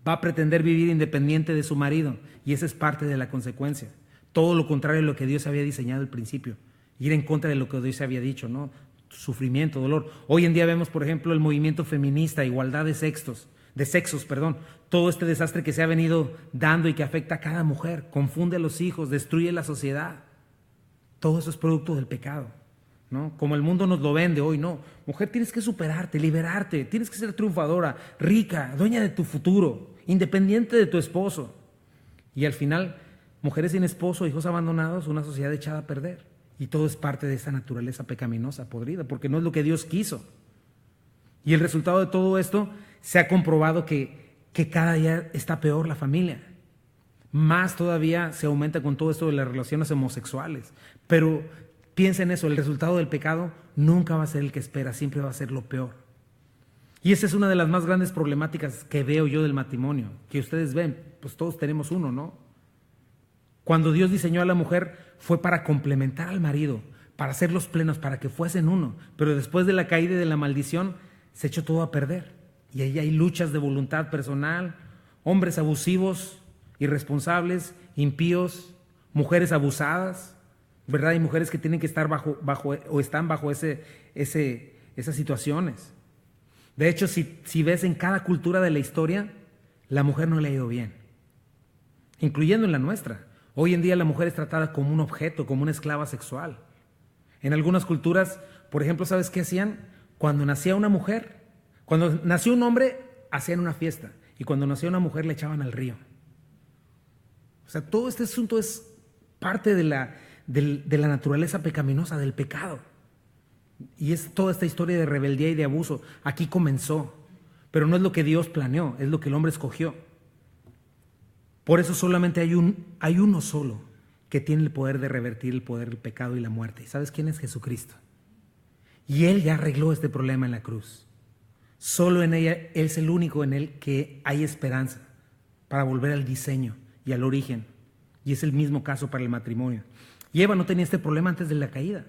Va a pretender vivir independiente de su marido. Y esa es parte de la consecuencia. Todo lo contrario de lo que Dios había diseñado al principio. Ir en contra de lo que Dios había dicho, ¿no? Sufrimiento, dolor. Hoy en día vemos, por ejemplo, el movimiento feminista, igualdad de sexos, todo este desastre que se ha venido dando y que afecta a cada mujer, confunde a los hijos, destruye la sociedad. Todo eso es producto del pecado, ¿no? Como el mundo nos lo vende hoy, no. Mujer, tienes que superarte, liberarte, tienes que ser triunfadora, rica, dueña de tu futuro, independiente de tu esposo. Y al final, mujeres sin esposo, hijos abandonados, una sociedad echada a perder. Y todo es parte de esa naturaleza pecaminosa, podrida, porque no es lo que Dios quiso. Y el resultado de todo esto, se ha comprobado que cada día está peor la familia. Más todavía se aumenta con todo esto de las relaciones homosexuales. Pero piensa en eso, el resultado del pecado nunca va a ser el que espera, siempre va a ser lo peor. Y esa es una de las más grandes problemáticas que veo yo del matrimonio, que ustedes ven, pues todos tenemos uno, ¿no? Cuando Dios diseñó a la mujer fue para complementar al marido, para hacerlos plenos, para que fuesen uno. Pero después de la caída y de la maldición, se echó todo a perder. Y ahí hay luchas de voluntad personal, hombres abusivos, irresponsables, impíos, mujeres abusadas, ¿verdad? Hay mujeres que tienen que estar están bajo esas situaciones. De hecho, si ves en cada cultura de la historia, la mujer no le ha ido bien, incluyendo en la nuestra. Hoy en día la mujer es tratada como un objeto, como una esclava sexual. En algunas culturas, por ejemplo, ¿sabes qué hacían? Cuando nacía una mujer, cuando nació un hombre, hacían una fiesta. Y cuando nacía una mujer, le echaban al río. O sea, todo este asunto es parte de la naturaleza pecaminosa, del pecado. Y es toda esta historia de rebeldía y de abuso. Aquí comenzó, pero no es lo que Dios planeó, es lo que el hombre escogió. Por eso solamente hay uno solo que tiene el poder de revertir el poder del pecado y la muerte. ¿Y sabes quién es? Jesucristo. Y Él ya arregló este problema en la cruz. Solo en ella, Él es el único en Él que hay esperanza para volver al diseño y al origen. Y es el mismo caso para el matrimonio. Y Eva no tenía este problema antes de la caída.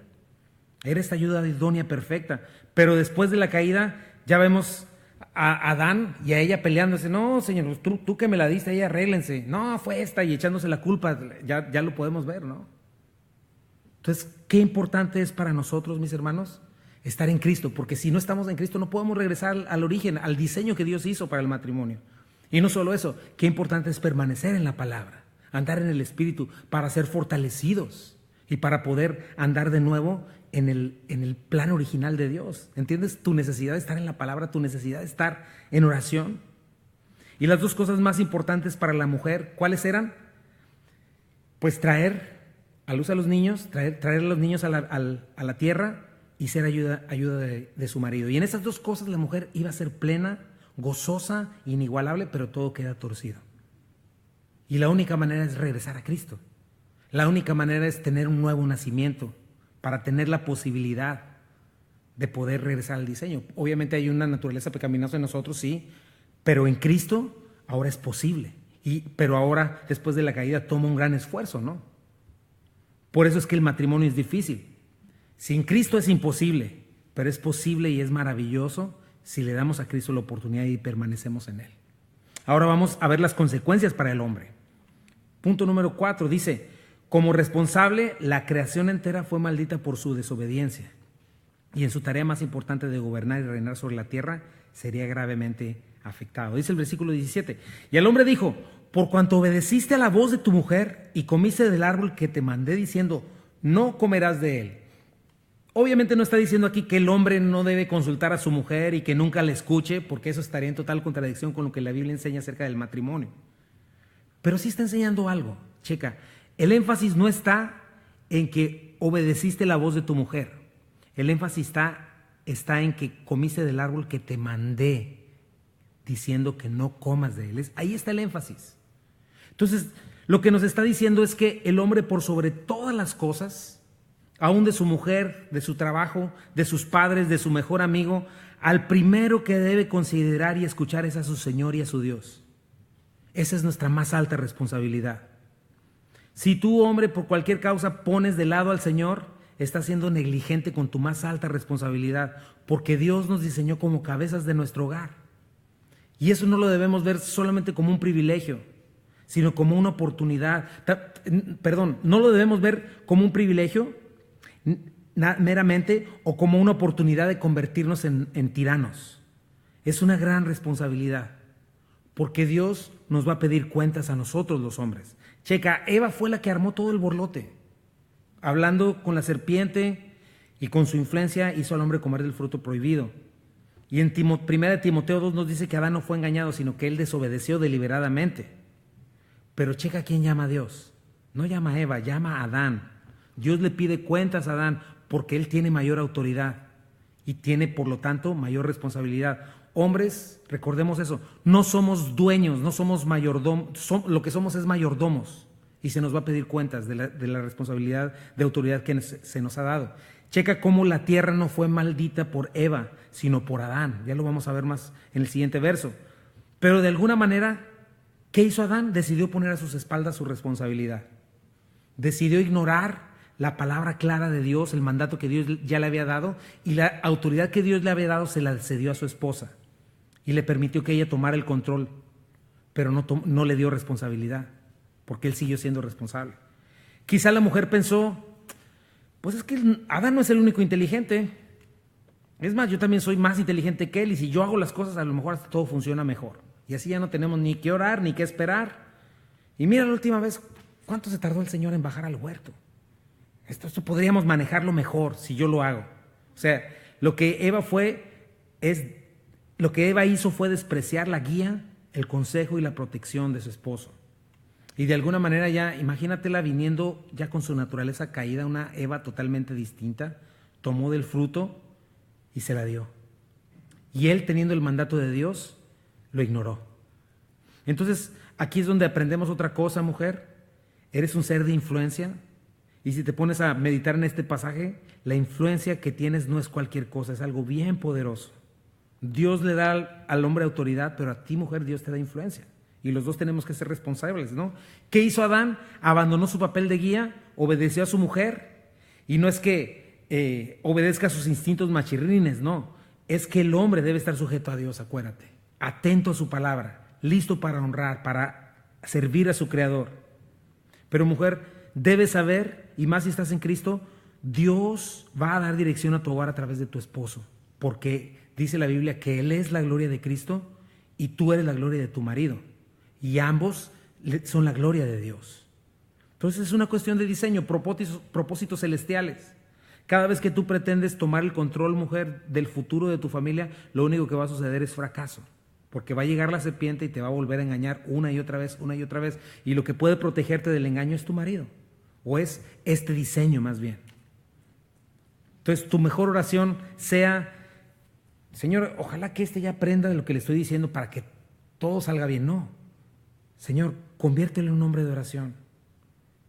Era esta ayuda idónea perfecta. Pero después de la caída ya vemos a Adán y a ella peleándose. No, Señor, tú que me la diste, ella arréglense. No, fue esta, y echándose la culpa. Ya lo podemos ver, ¿no? Entonces, qué importante es para nosotros, mis hermanos, estar en Cristo. Porque si no estamos en Cristo no podemos regresar al origen, al diseño que Dios hizo para el matrimonio. Y no solo eso, qué importante es permanecer en la palabra, andar en el Espíritu para ser fortalecidos y para poder andar de nuevo en el plan original de Dios. ¿Entiendes? Tu necesidad de estar en la palabra, tu necesidad de estar en oración. Y las dos cosas más importantes para la mujer, ¿cuáles eran? Pues traer a luz a los niños, traer a los niños a la tierra y ser ayuda de su marido. Y en esas dos cosas la mujer iba a ser plena, gozosa, inigualable, pero todo queda torcido. Y la única manera es regresar a Cristo. La única manera es tener un nuevo nacimiento para tener la posibilidad de poder regresar al diseño. Obviamente hay una naturaleza pecaminosa en nosotros, sí, pero en Cristo ahora es posible. Pero ahora, después de la caída, toma un gran esfuerzo, ¿no? Por eso es que el matrimonio es difícil. Sin Cristo es imposible, pero es posible y es maravilloso si le damos a Cristo la oportunidad y permanecemos en Él. Ahora vamos a ver las consecuencias para el hombre. Punto número 4, dice: como responsable, la creación entera fue maldita por su desobediencia, y en su tarea más importante de gobernar y reinar sobre la tierra, sería gravemente afectado. Dice el versículo 17, y el hombre dijo: por cuanto obedeciste a la voz de tu mujer y comiste del árbol que te mandé diciendo, no comerás de él. Obviamente no está diciendo aquí que el hombre no debe consultar a su mujer y que nunca la escuche, porque eso estaría en total contradicción con lo que la Biblia enseña acerca del matrimonio. Pero sí está enseñando algo. Checa, el énfasis no está en que obedeciste la voz de tu mujer. El énfasis está en que comiste del árbol que te mandé, diciendo que no comas de él. Ahí está el énfasis. Entonces, lo que nos está diciendo es que el hombre, por sobre todas las cosas, aún de su mujer, de su trabajo, de sus padres, de su mejor amigo, al primero que debe considerar y escuchar es a su Señor y a su Dios. Esa es nuestra más alta responsabilidad. Si tú, hombre, por cualquier causa pones de lado al Señor, estás siendo negligente con tu más alta responsabilidad, porque Dios nos diseñó como cabezas de nuestro hogar. Y eso no lo debemos ver solamente como un privilegio, sino como una oportunidad. No lo debemos ver como un privilegio meramente o como una oportunidad de convertirnos en tiranos. Es una gran responsabilidad, porque Dios nos va a pedir cuentas a nosotros los hombres. Checa, Eva fue la que armó todo el borlote, hablando con la serpiente y con su influencia hizo al hombre comer del fruto prohibido. Y en 1 Timoteo 2 nos dice que Adán no fue engañado, sino que él desobedeció deliberadamente. Pero checa quién llama a Dios. No llama a Eva, llama a Adán. Dios le pide cuentas a Adán porque él tiene mayor autoridad y tiene, por lo tanto, mayor responsabilidad. Hombres, recordemos eso, no somos dueños, no somos mayordomos, lo que somos es mayordomos y se nos va a pedir cuentas de la responsabilidad de autoridad que se nos ha dado. Checa cómo la tierra no fue maldita por Eva, sino por Adán. Ya lo vamos a ver más en el siguiente verso. Pero de alguna manera, ¿qué hizo Adán? Decidió poner a sus espaldas su responsabilidad. Decidió ignorar la palabra clara de Dios, el mandato que Dios ya le había dado, y la autoridad que Dios le había dado se la cedió a su esposa y le permitió que ella tomara el control, pero no le dio responsabilidad, porque él siguió siendo responsable. Quizá la mujer pensó, pues es que Adán no es el único inteligente. Es más, yo también soy más inteligente que él y si yo hago las cosas a lo mejor hasta todo funciona mejor. Y así ya no tenemos ni que orar ni que esperar. Y mira la última vez ¿Cuánto se tardó el Señor en bajar al huerto? Esto podríamos manejarlo mejor si yo lo hago. O sea, lo que Eva hizo fue despreciar la guía, el consejo y la protección de su esposo. Y de alguna manera ya, imagínatela viniendo ya con su naturaleza caída, una Eva totalmente distinta, tomó del fruto y se la dio. Y él, teniendo el mandato de Dios, lo ignoró. Entonces, aquí es donde aprendemos otra cosa, mujer. Eres un ser de influencia. Y si te pones a meditar en este pasaje, la influencia que tienes no es cualquier cosa, es algo bien poderoso. Dios le da al hombre autoridad, pero a ti, mujer, Dios te da influencia. Y los dos tenemos que ser responsables, ¿no? ¿Qué hizo Adán? Abandonó su papel de guía, obedeció a su mujer. Y no es que obedezca a sus instintos machirrines, no. Es que el hombre debe estar sujeto a Dios, acuérdate. Atento a su palabra, listo para honrar, para servir a su Creador. Pero mujer, debes saber, y más si estás en Cristo, Dios va a dar dirección a tu hogar a través de tu esposo. Porque dice la Biblia que Él es la gloria de Cristo y tú eres la gloria de tu marido. Y ambos son la gloria de Dios. Entonces es una cuestión de diseño, propósitos celestiales. Cada vez que tú pretendes tomar el control, mujer, del futuro de tu familia, lo único que va a suceder es fracaso. Porque va a llegar la serpiente y te va a volver a engañar una y otra vez, una y otra vez. Y lo que puede protegerte del engaño es tu marido. O es este diseño más bien. Entonces tu mejor oración sea: Señor, ojalá que ya aprenda de lo que le estoy diciendo para que todo salga bien. No. Señor, conviértelo en un hombre de oración.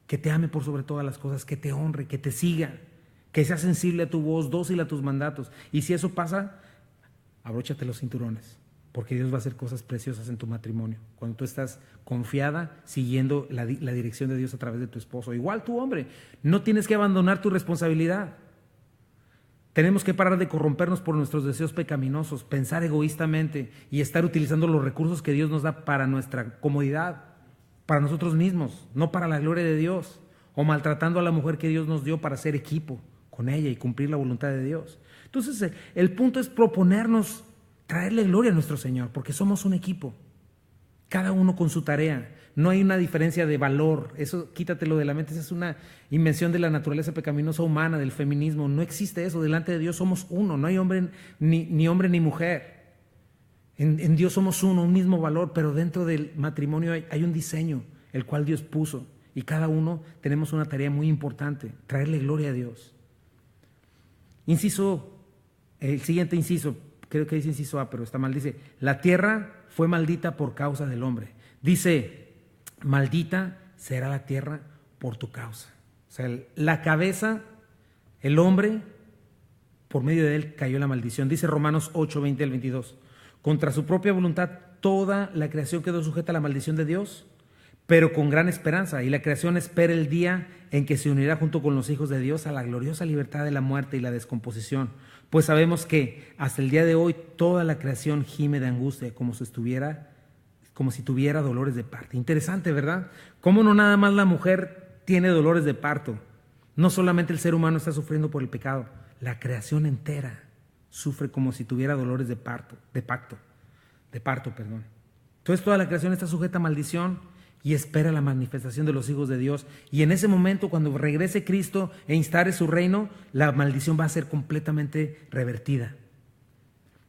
Que te ame por sobre todas las cosas, que te honre, que te siga, que sea sensible a tu voz, dócil a tus mandatos. Y si eso pasa, abróchate los cinturones, porque Dios va a hacer cosas preciosas en tu matrimonio. Cuando tú estás confiada, siguiendo la dirección de Dios a través de tu esposo. Igual tú, hombre, no tienes que abandonar tu responsabilidad. Tenemos que parar de corrompernos por nuestros deseos pecaminosos, pensar egoístamente y estar utilizando los recursos que Dios nos da para nuestra comodidad, para nosotros mismos, no para la gloria de Dios, o maltratando a la mujer que Dios nos dio para ser equipo con ella y cumplir la voluntad de Dios. Entonces, el punto es proponernos traerle gloria a nuestro Señor, porque somos un equipo, cada uno con su tarea. No hay una diferencia de valor, eso quítatelo de la mente, esa es una invención de la naturaleza pecaminosa humana, del feminismo. No existe eso, delante de Dios somos uno, no hay hombre ni hombre ni mujer. En Dios somos uno, un mismo valor, pero dentro del matrimonio hay un diseño, el cual Dios puso, y cada uno tenemos una tarea muy importante, traerle gloria a Dios. El siguiente inciso, creo que dice inciso A, pero está mal, dice: la tierra fue maldita por causa del hombre. Dice: maldita será la tierra por tu causa. O sea, la cabeza, el hombre, por medio de él cayó la maldición. Dice Romanos 8, 20 al 22. Contra su propia voluntad, toda la creación quedó sujeta a la maldición de Dios, pero con gran esperanza. Y la creación espera el día en que se unirá junto con los hijos de Dios a la gloriosa libertad de la muerte y la descomposición. Pues sabemos que hasta el día de hoy toda la creación gime de angustia, como si tuviera dolores de parto. Interesante, ¿verdad? Cómo no nada más la mujer tiene dolores de parto. No solamente el ser humano está sufriendo por el pecado, la creación entera sufre como si tuviera dolores de parto. Entonces toda la creación está sujeta a maldición y espera la manifestación de los hijos de Dios. Y en ese momento, cuando regrese Cristo e instare su reino, la maldición va a ser completamente revertida.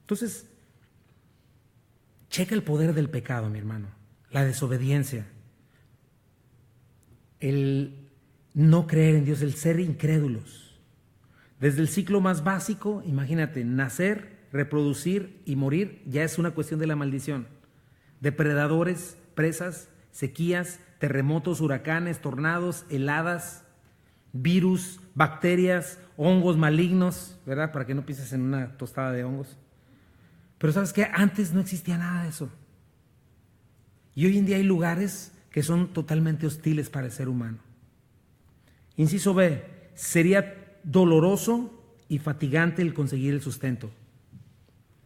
Entonces, checa el poder del pecado, mi hermano, la desobediencia, el no creer en Dios, el ser incrédulos. Desde el ciclo más básico, imagínate, nacer, reproducir y morir ya es una cuestión de la maldición. Depredadores, presas, sequías, terremotos, huracanes, tornados, heladas, virus, bacterias, hongos malignos, ¿verdad? Para que no pienses en una tostada de hongos. Pero ¿sabes qué? Antes no existía nada de eso. Y hoy en día hay lugares que son totalmente hostiles para el ser humano. Inciso B, sería doloroso y fatigante el conseguir el sustento.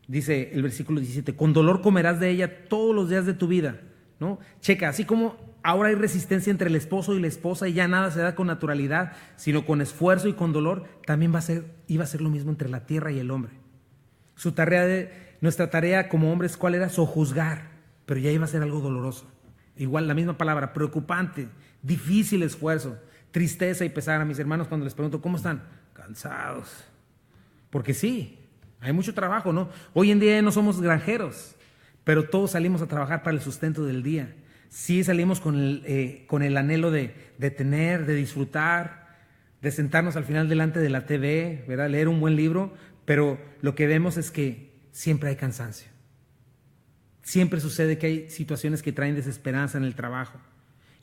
Dice el versículo 17, con dolor comerás de ella todos los días de tu vida, ¿no? Checa, así como ahora hay resistencia entre el esposo y la esposa y ya nada se da con naturalidad, sino con esfuerzo y con dolor, también iba a ser lo mismo entre la tierra y el hombre. Nuestra tarea como hombres, ¿cuál era? Sojuzgar, pero ya iba a ser algo doloroso. Igual la misma palabra, preocupante, difícil esfuerzo, tristeza y pesar. A mis hermanos cuando les pregunto, ¿cómo están? Cansados. Porque sí, hay mucho trabajo, ¿no? Hoy en día no somos granjeros, pero todos salimos a trabajar para el sustento del día. Sí salimos con el anhelo de tener, de disfrutar, de sentarnos al final delante de la TV, ¿verdad? Leer un buen libro, pero lo que vemos es que siempre hay cansancio. Siempre sucede que hay situaciones que traen desesperanza en el trabajo.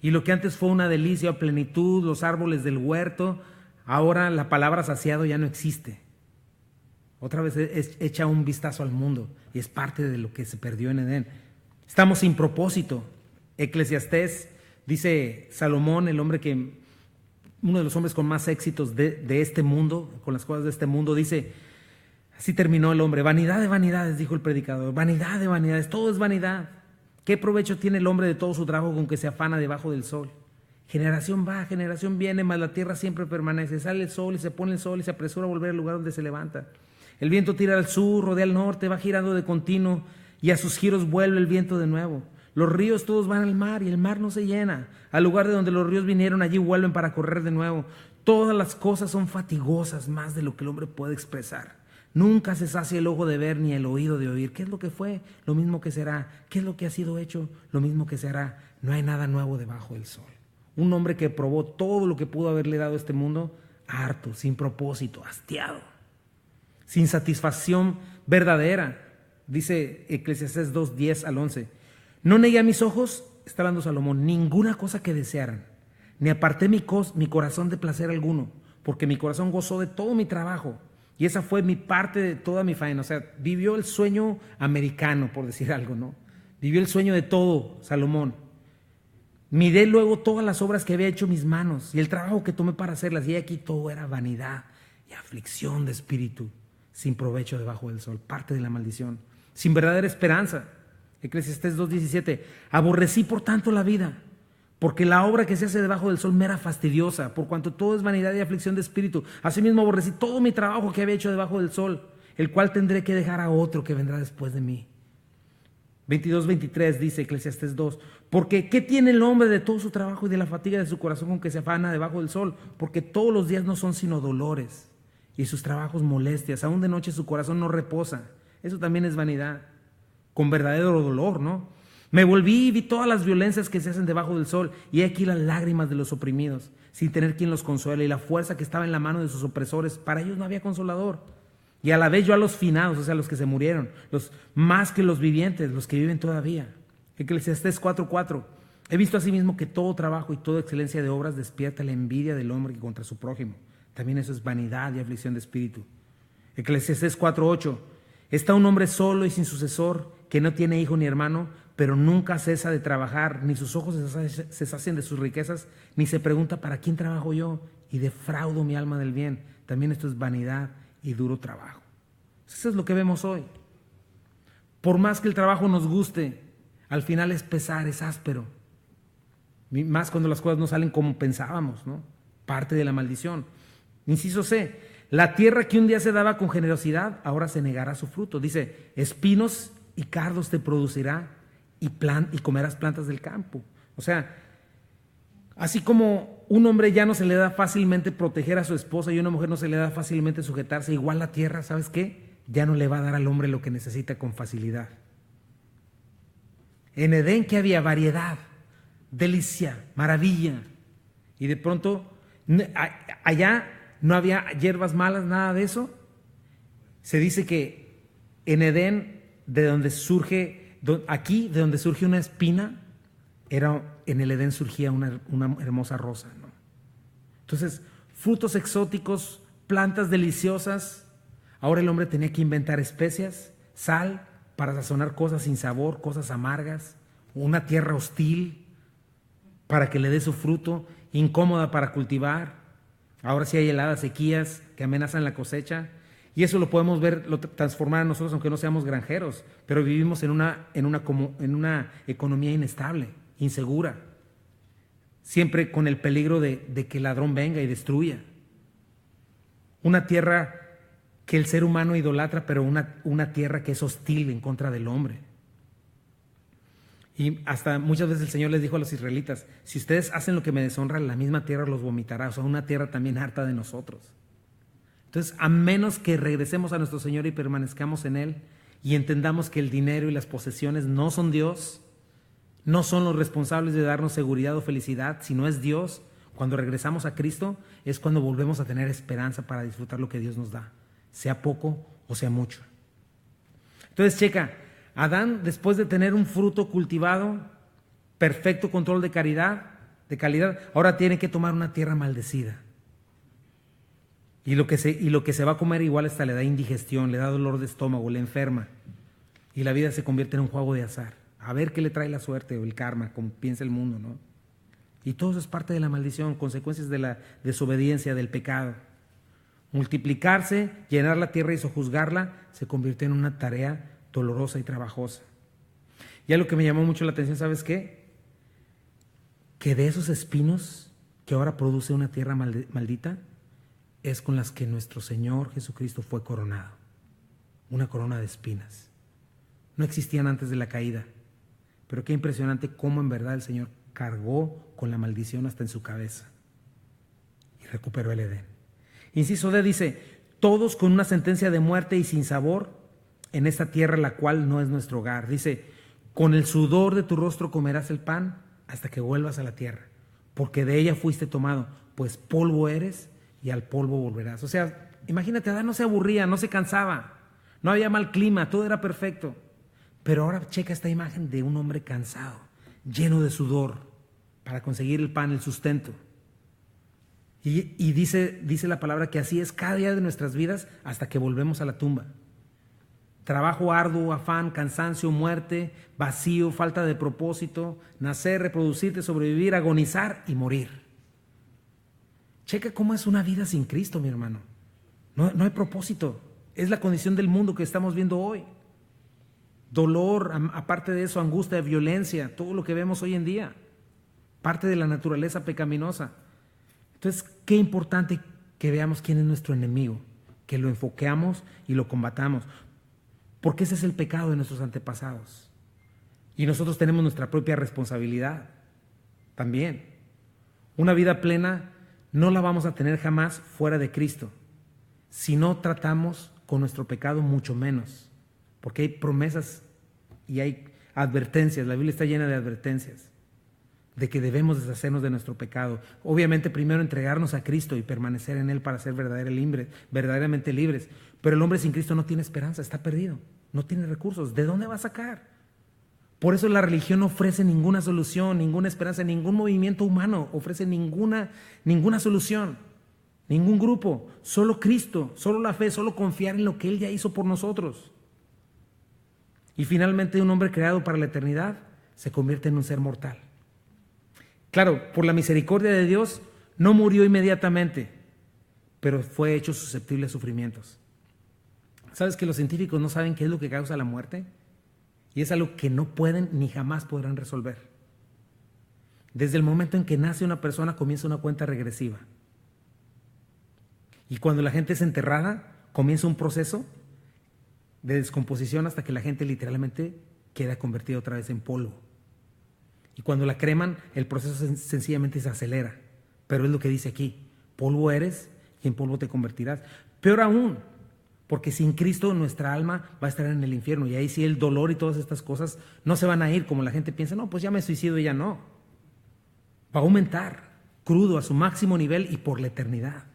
Y lo que antes fue una delicia o plenitud, los árboles del huerto, ahora la palabra saciado ya no existe. Otra vez echa un vistazo al mundo y es parte de lo que se perdió en Edén. Estamos sin propósito. Eclesiastés, dice Salomón, uno de los hombres con más éxitos de este mundo, con las cosas de este mundo, dice, así terminó el hombre: vanidad de vanidades, dijo el predicador, vanidad de vanidades, todo es vanidad. ¿Qué provecho tiene el hombre de todo su trabajo con que se afana debajo del sol? Generación va, generación viene, mas la tierra siempre permanece. Sale el sol y se pone el sol y se apresura a volver al lugar donde se levanta. El viento tira al sur, rodea al norte, va girando de continuo y a sus giros vuelve el viento de nuevo. Los ríos todos van al mar y el mar no se llena. Al lugar de donde los ríos vinieron, allí vuelven para correr de nuevo. Todas las cosas son fatigosas, más de lo que el hombre puede expresar. Nunca se sacia el ojo de ver ni el oído de oír. ¿Qué es lo que fue? Lo mismo que será. ¿Qué es lo que ha sido hecho? Lo mismo que se hará. No hay nada nuevo debajo del sol. Un hombre que probó todo lo que pudo haberle dado este mundo, harto, sin propósito, hastiado, sin satisfacción verdadera. Dice Eclesiastés 2, 10 al 11. No negué a mis ojos, está hablando Salomón, ninguna cosa que desearan, ni aparté mi corazón de placer alguno, porque mi corazón gozó de todo mi trabajo, y esa fue mi parte de toda mi faena. O sea, vivió el sueño americano, por decir algo, ¿no? Vivió el sueño de todo, Salomón. Miré luego todas las obras que había hecho mis manos, y el trabajo que tomé para hacerlas, y aquí todo era vanidad y aflicción de espíritu, sin provecho debajo del sol, parte de la maldición, sin verdadera esperanza. Eclesiastés 2:17. Aborrecí por tanto la vida, porque la obra que se hace debajo del sol me era fastidiosa, por cuanto todo es vanidad y aflicción de espíritu. Asimismo aborrecí todo mi trabajo que había hecho debajo del sol, el cual tendré que dejar a otro que vendrá después de mí. 22:23 dice Eclesiastés 2. Porque ¿qué tiene el hombre de todo su trabajo y de la fatiga de su corazón con que se afana debajo del sol? Porque todos los días no son sino dolores, y sus trabajos molestias. Aún de noche su corazón no reposa. Eso también es vanidad, con verdadero dolor, ¿no? Me volví y vi todas las violencias que se hacen debajo del sol, y he aquí las lágrimas de los oprimidos, sin tener quien los consuele, y la fuerza que estaba en la mano de sus opresores. Para ellos no había consolador. Y a la vez yo a los finados, o sea, los que se murieron, los más que los vivientes, los que viven todavía. Eclesiastés 4:4. He visto asimismo que todo trabajo y toda excelencia de obras despierta la envidia del hombre contra su prójimo. También eso es vanidad y aflicción de espíritu. Eclesiastés 4:8. Está un hombre solo y sin sucesor, que no tiene hijo ni hermano, pero nunca cesa de trabajar, ni sus ojos se sacian de sus riquezas, ni se pregunta ¿para quién trabajo yo? Y defraudo mi alma del bien. También esto es vanidad y duro trabajo. Eso es lo que vemos hoy. Por más que el trabajo nos guste, al final es pesar, es áspero. Más cuando las cosas no salen como pensábamos, ¿no? Parte de la maldición. Inciso C. La tierra que un día se daba con generosidad, ahora se negará su fruto. Dice, espinos y cardos te producirá y comerás plantas del campo. O sea, así como un hombre ya no se le da fácilmente proteger a su esposa y una mujer no se le da fácilmente sujetarse, igual la tierra, ¿sabes qué? Ya no le va a dar al hombre lo que necesita con facilidad. En Edén que había variedad, delicia, maravilla, y de pronto allá no había hierbas malas, nada de eso. Se dice que en Edén, de donde surge una espina, en el Edén surgía una hermosa rosa, ¿no? Entonces, frutos exóticos, plantas deliciosas. Ahora el hombre tenía que inventar especias, sal, para sazonar cosas sin sabor, cosas amargas, una tierra hostil para que le dé su fruto, incómoda para cultivar. Ahora sí hay heladas, sequías que amenazan la cosecha, y eso lo podemos ver, transformar a nosotros, aunque no seamos granjeros, pero vivimos en una economía inestable, insegura, siempre con el peligro de que el ladrón venga y destruya. Una tierra que el ser humano idolatra, pero una tierra que es hostil en contra del hombre. Y hasta muchas veces el Señor les dijo a los israelitas, si ustedes hacen lo que me deshonra, la misma tierra los vomitará, o sea, una tierra también harta de nosotros. Entonces, a menos que regresemos a nuestro Señor y permanezcamos en Él y entendamos que el dinero y las posesiones no son Dios, no son los responsables de darnos seguridad o felicidad, sino es Dios, cuando regresamos a Cristo es cuando volvemos a tener esperanza para disfrutar lo que Dios nos da, sea poco o sea mucho. Entonces, checa, Adán, después de tener un fruto cultivado, perfecto control de calidad, ahora tiene que tomar una tierra maldecida. Y lo que se va a comer igual hasta le da indigestión, le da dolor de estómago, le enferma. Y la vida se convierte en un juego de azar. A ver qué le trae la suerte o el karma, como piensa el mundo, ¿no? Y todo eso es parte de la maldición, consecuencias de la desobediencia, del pecado. Multiplicarse, llenar la tierra y sojuzgarla, se convirtió en una tarea dolorosa y trabajosa. Y algo que me llamó mucho la atención, ¿sabes qué? Que de esos espinos que ahora produce una tierra maldita, es con las que nuestro Señor Jesucristo fue coronado. Una corona de espinas. No existían antes de la caída. Pero qué impresionante cómo en verdad el Señor cargó con la maldición hasta en su cabeza. Y recuperó el Edén. Inciso D dice, todos con una sentencia de muerte y sin sabor en esta tierra la cual no es nuestro hogar. Dice, con el sudor de tu rostro comerás el pan hasta que vuelvas a la tierra, porque de ella fuiste tomado, pues polvo eres y al polvo volverás. O sea, imagínate, Adán no se aburría, no se cansaba, no había mal clima, todo era perfecto. Pero ahora checa esta imagen de un hombre cansado, lleno de sudor, para conseguir el pan, el sustento. Y dice la palabra que así es cada día de nuestras vidas hasta que volvemos a la tumba. Trabajo arduo, afán, cansancio, muerte, vacío, falta de propósito, nacer, reproducirte, sobrevivir, agonizar y morir. Checa cómo es una vida sin Cristo, mi hermano. No hay propósito. Es la condición del mundo que estamos viendo hoy. Dolor, aparte de eso, angustia, violencia, todo lo que vemos hoy en día. Parte de la naturaleza pecaminosa. Entonces, qué importante que veamos quién es nuestro enemigo, que lo enfoqueamos y lo combatamos. Porque ese es el pecado de nuestros antepasados. Y nosotros tenemos nuestra propia responsabilidad también. Una vida plena no la vamos a tener jamás fuera de Cristo. Si no tratamos con nuestro pecado, mucho menos. Porque hay promesas y hay advertencias. La Biblia está llena de advertencias de que debemos deshacernos de nuestro pecado. Obviamente primero entregarnos a Cristo y permanecer en Él para ser verdaderamente libres. Pero el hombre sin Cristo no tiene esperanza, está perdido, no tiene recursos. ¿De dónde va a sacar? Por eso la religión no ofrece ninguna solución, ninguna esperanza, ningún movimiento humano ofrece ninguna solución, ningún grupo. Solo Cristo, solo la fe, solo confiar en lo que Él ya hizo por nosotros. Y finalmente un hombre creado para la eternidad se convierte en un ser mortal. Claro, por la misericordia de Dios no murió inmediatamente, pero fue hecho susceptible a sufrimientos. ¿Sabes que los científicos no saben qué es lo que causa la muerte? Y es algo que no pueden ni jamás podrán resolver. Desde el momento en que nace una persona comienza una cuenta regresiva. Y cuando la gente es enterrada, comienza un proceso de descomposición hasta que la gente literalmente queda convertida otra vez en polvo. Y cuando la creman, el proceso sencillamente se acelera. Pero es lo que dice aquí, polvo eres y en polvo te convertirás. Peor aún, porque sin Cristo nuestra alma va a estar en el infierno. Y ahí sí el dolor y todas estas cosas no se van a ir como la gente piensa, no, pues ya me suicido y ya no. Va a aumentar crudo a su máximo nivel y por la eternidad.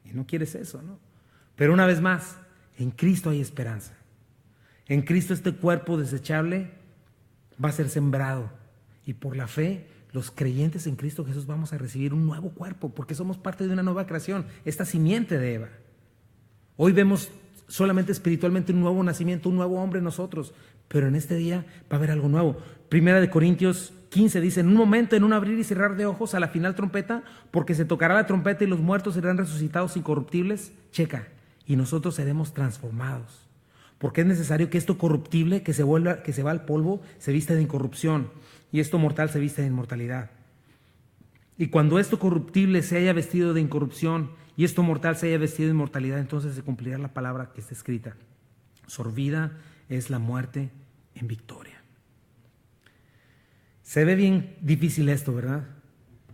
Y no quieres eso, ¿no? Pero una vez más, en Cristo hay esperanza. En Cristo este cuerpo desechable va a ser sembrado. Y por la fe, los creyentes en Cristo Jesús vamos a recibir un nuevo cuerpo, porque somos parte de una nueva creación, esta simiente de Eva. Hoy vemos solamente espiritualmente un nuevo nacimiento, un nuevo hombre en nosotros, pero en este día va a haber algo nuevo. Primera de Corintios 15 dice, en un momento, en un abrir y cerrar de ojos, a la final trompeta, porque se tocará la trompeta y los muertos serán resucitados incorruptibles. Checa, y nosotros seremos transformados. Porque es necesario que esto corruptible, que se va al polvo, se viste de incorrupción, y esto mortal se viste de inmortalidad. Y cuando esto corruptible se haya vestido de incorrupción, y esto mortal se haya vestido de inmortalidad, entonces se cumplirá la palabra que está escrita. Sorbida es la muerte en victoria. Se ve bien difícil esto, ¿verdad?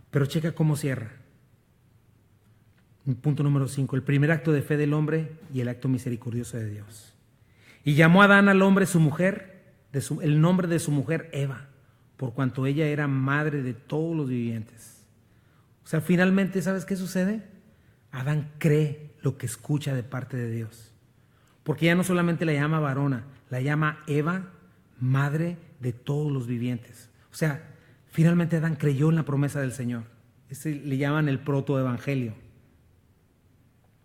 Pero checa cómo cierra. Punto número 5, el primer acto de fe del hombre y el acto misericordioso de Dios. Y llamó a Adán al hombre su mujer, el nombre de su mujer Eva, por cuanto ella era madre de todos los vivientes. O sea, finalmente, ¿sabes qué sucede? Adán cree lo que escucha de parte de Dios. Porque ya no solamente la llama varona, la llama Eva, madre de todos los vivientes. O sea, finalmente Adán creyó en la promesa del Señor. Le llaman el protoevangelio.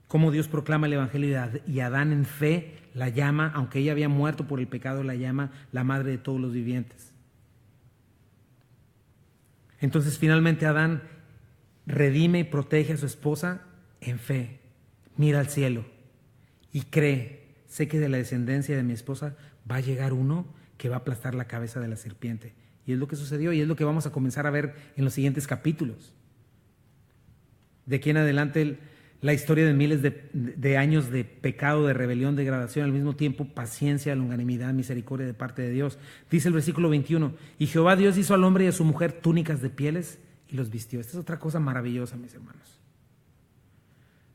Cómo Dios proclama el evangelio y Adán en fe la llama, aunque ella había muerto por el pecado, la llama la madre de todos los vivientes. Entonces finalmente Adán redime y protege a su esposa en fe. Mira al cielo y cree, sé que de la descendencia de mi esposa va a llegar uno que va a aplastar la cabeza de la serpiente. Y es lo que sucedió y es lo que vamos a comenzar a ver en los siguientes capítulos. De aquí en adelante la historia de miles de años de pecado, de rebelión, degradación, al mismo tiempo paciencia, longanimidad, misericordia de parte de Dios. Dice el versículo 21, y Jehová Dios hizo al hombre y a su mujer túnicas de pieles y los vistió. Esta es otra cosa maravillosa, mis hermanos.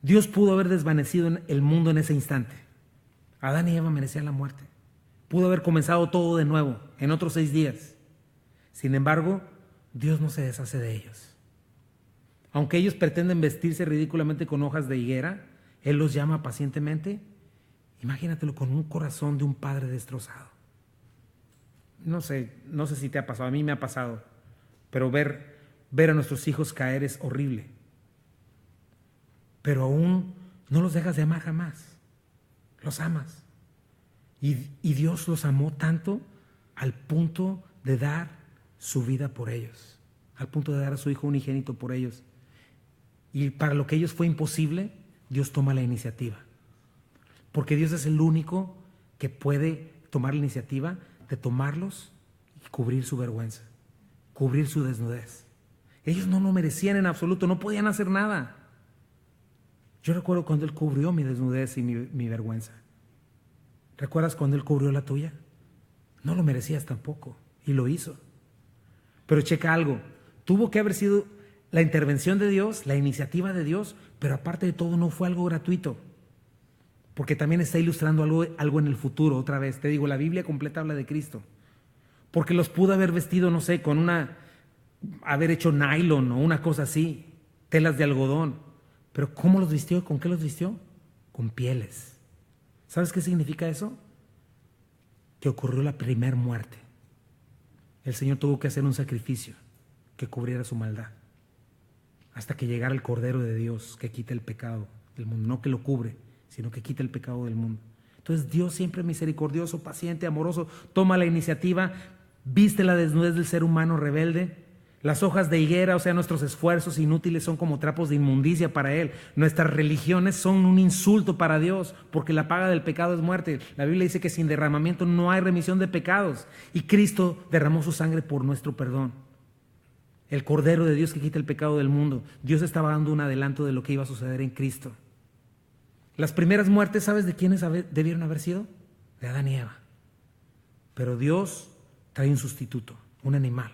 Dios pudo haber desvanecido el mundo en ese instante. Adán y Eva merecían la muerte. Pudo haber comenzado todo de nuevo en otros 6 días. Sin embargo, Dios no se deshace de ellos. Aunque ellos pretenden vestirse ridículamente con hojas de higuera, Él los llama pacientemente. Imagínatelo con un corazón de un padre destrozado. No sé si te ha pasado, a mí me ha pasado, pero ver a nuestros hijos caer es horrible. Pero aún no los dejas de amar jamás. Los amas. Y Dios los amó tanto al punto de dar su vida por ellos, al punto de dar a su Hijo unigénito por ellos. Y para lo que ellos fue imposible, Dios toma la iniciativa. Porque Dios es el único que puede tomar la iniciativa de tomarlos y cubrir su vergüenza, cubrir su desnudez. Ellos no lo merecían en absoluto, no podían hacer nada. Yo recuerdo cuando Él cubrió mi desnudez y mi vergüenza. ¿Recuerdas cuando Él cubrió la tuya? No lo merecías tampoco, y lo hizo. Pero checa algo, tuvo que haber sido la intervención de Dios, la iniciativa de Dios, pero aparte de todo no fue algo gratuito, porque también está ilustrando algo en el futuro. Otra vez, te digo, la Biblia completa habla de Cristo, porque los pudo haber vestido, no sé, haber hecho nylon o una cosa así, telas de algodón, pero ¿cómo los vistió? ¿Con qué los vistió? Con pieles. ¿Sabes qué significa eso? Que ocurrió la primer muerte. El Señor tuvo que hacer un sacrificio que cubriera su maldad, hasta que llegara el Cordero de Dios que quita el pecado del mundo, no que lo cubre, sino que quita el pecado del mundo. Entonces Dios, siempre misericordioso, paciente, amoroso, toma la iniciativa, viste la desnudez del ser humano rebelde. Las hojas de higuera, o sea, nuestros esfuerzos inútiles, son como trapos de inmundicia para Él. Nuestras religiones son un insulto para Dios, porque la paga del pecado es muerte. La Biblia dice que sin derramamiento no hay remisión de pecados, y Cristo derramó su sangre por nuestro perdón. El Cordero de Dios que quita el pecado del mundo. Dios estaba dando un adelanto de lo que iba a suceder en Cristo. Las primeras muertes, ¿sabes de quiénes debieron haber sido? De Adán y Eva. Pero Dios trae un sustituto, un animal.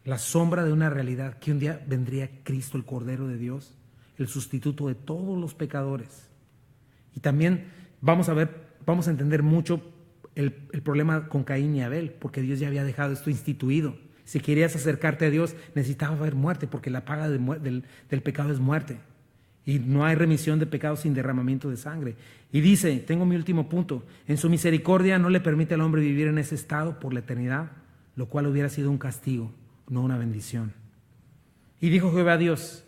La sombra de una realidad, que un día vendría Cristo, el Cordero de Dios, el sustituto de todos los pecadores. Y también vamos a entender mucho el problema con Caín y Abel, porque Dios ya había dejado esto instituido. Si querías acercarte a Dios, necesitaba haber muerte, porque la paga del pecado es muerte. Y no hay remisión de pecados sin derramamiento de sangre. Y dice, tengo mi último punto, en su misericordia no le permite al hombre vivir en ese estado por la eternidad, lo cual hubiera sido un castigo, no una bendición. Y dijo Jehová Dios,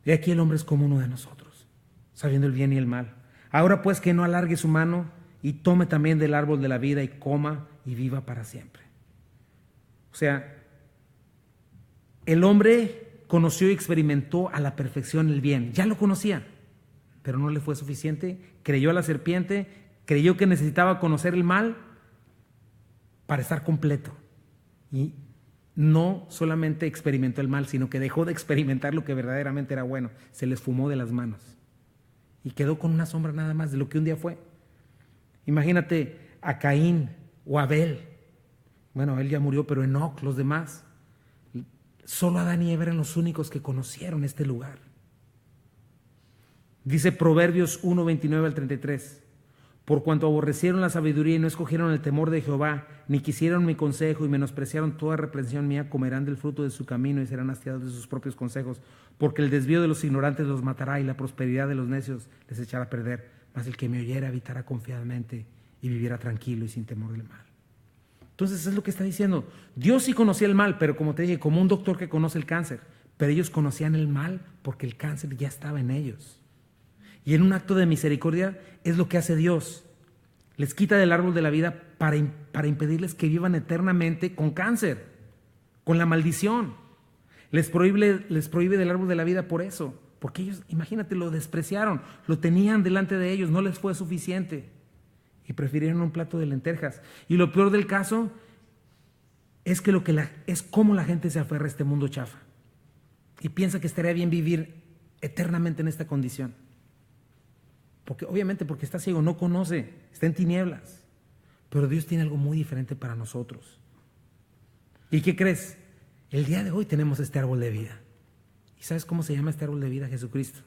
he aquí el hombre es como uno de nosotros, sabiendo el bien y el mal. Ahora pues que no alargue su mano y tome también del árbol de la vida y coma y viva para siempre. O sea, el hombre conoció y experimentó a la perfección el bien. Ya lo conocía, pero no le fue suficiente. Creyó a la serpiente, creyó que necesitaba conocer el mal para estar completo. Y no solamente experimentó el mal, sino que dejó de experimentar lo que verdaderamente era bueno. Se les fumó de las manos y quedó con una sombra nada más de lo que un día fue. Imagínate a Caín o Abel. Bueno, él ya murió, pero Enoc, los demás. Solo Adán y Eva eran los únicos que conocieron este lugar. Dice Proverbios 1, 29 al 33. Por cuanto aborrecieron la sabiduría y no escogieron el temor de Jehová, ni quisieron mi consejo y menospreciaron toda reprensión mía, comerán del fruto de su camino y serán hastiados de sus propios consejos, porque el desvío de los ignorantes los matará y la prosperidad de los necios les echará a perder. Mas el que me oyera habitará confiadamente y vivirá tranquilo y sin temor del mal. Entonces es lo que está diciendo. Dios sí conocía el mal, pero como te dije, como un doctor que conoce el cáncer, pero ellos conocían el mal porque el cáncer ya estaba en ellos. Y en un acto de misericordia es lo que hace Dios. Les quita del árbol de la vida para impedirles que vivan eternamente con cáncer, con la maldición. Les prohíbe del árbol de la vida por eso. Porque ellos, imagínate, lo despreciaron, lo tenían delante de ellos, no les fue suficiente. Y prefirieron un plato de lentejas. Y lo peor del caso es que es cómo la gente se aferra a este mundo chafa. Y piensa que estaría bien vivir eternamente en esta condición. Obviamente porque está ciego, no conoce, está en tinieblas. Pero Dios tiene algo muy diferente para nosotros. ¿Y qué crees? El día de hoy tenemos este árbol de vida. ¿Y sabes cómo se llama este árbol de vida? Jesucristo.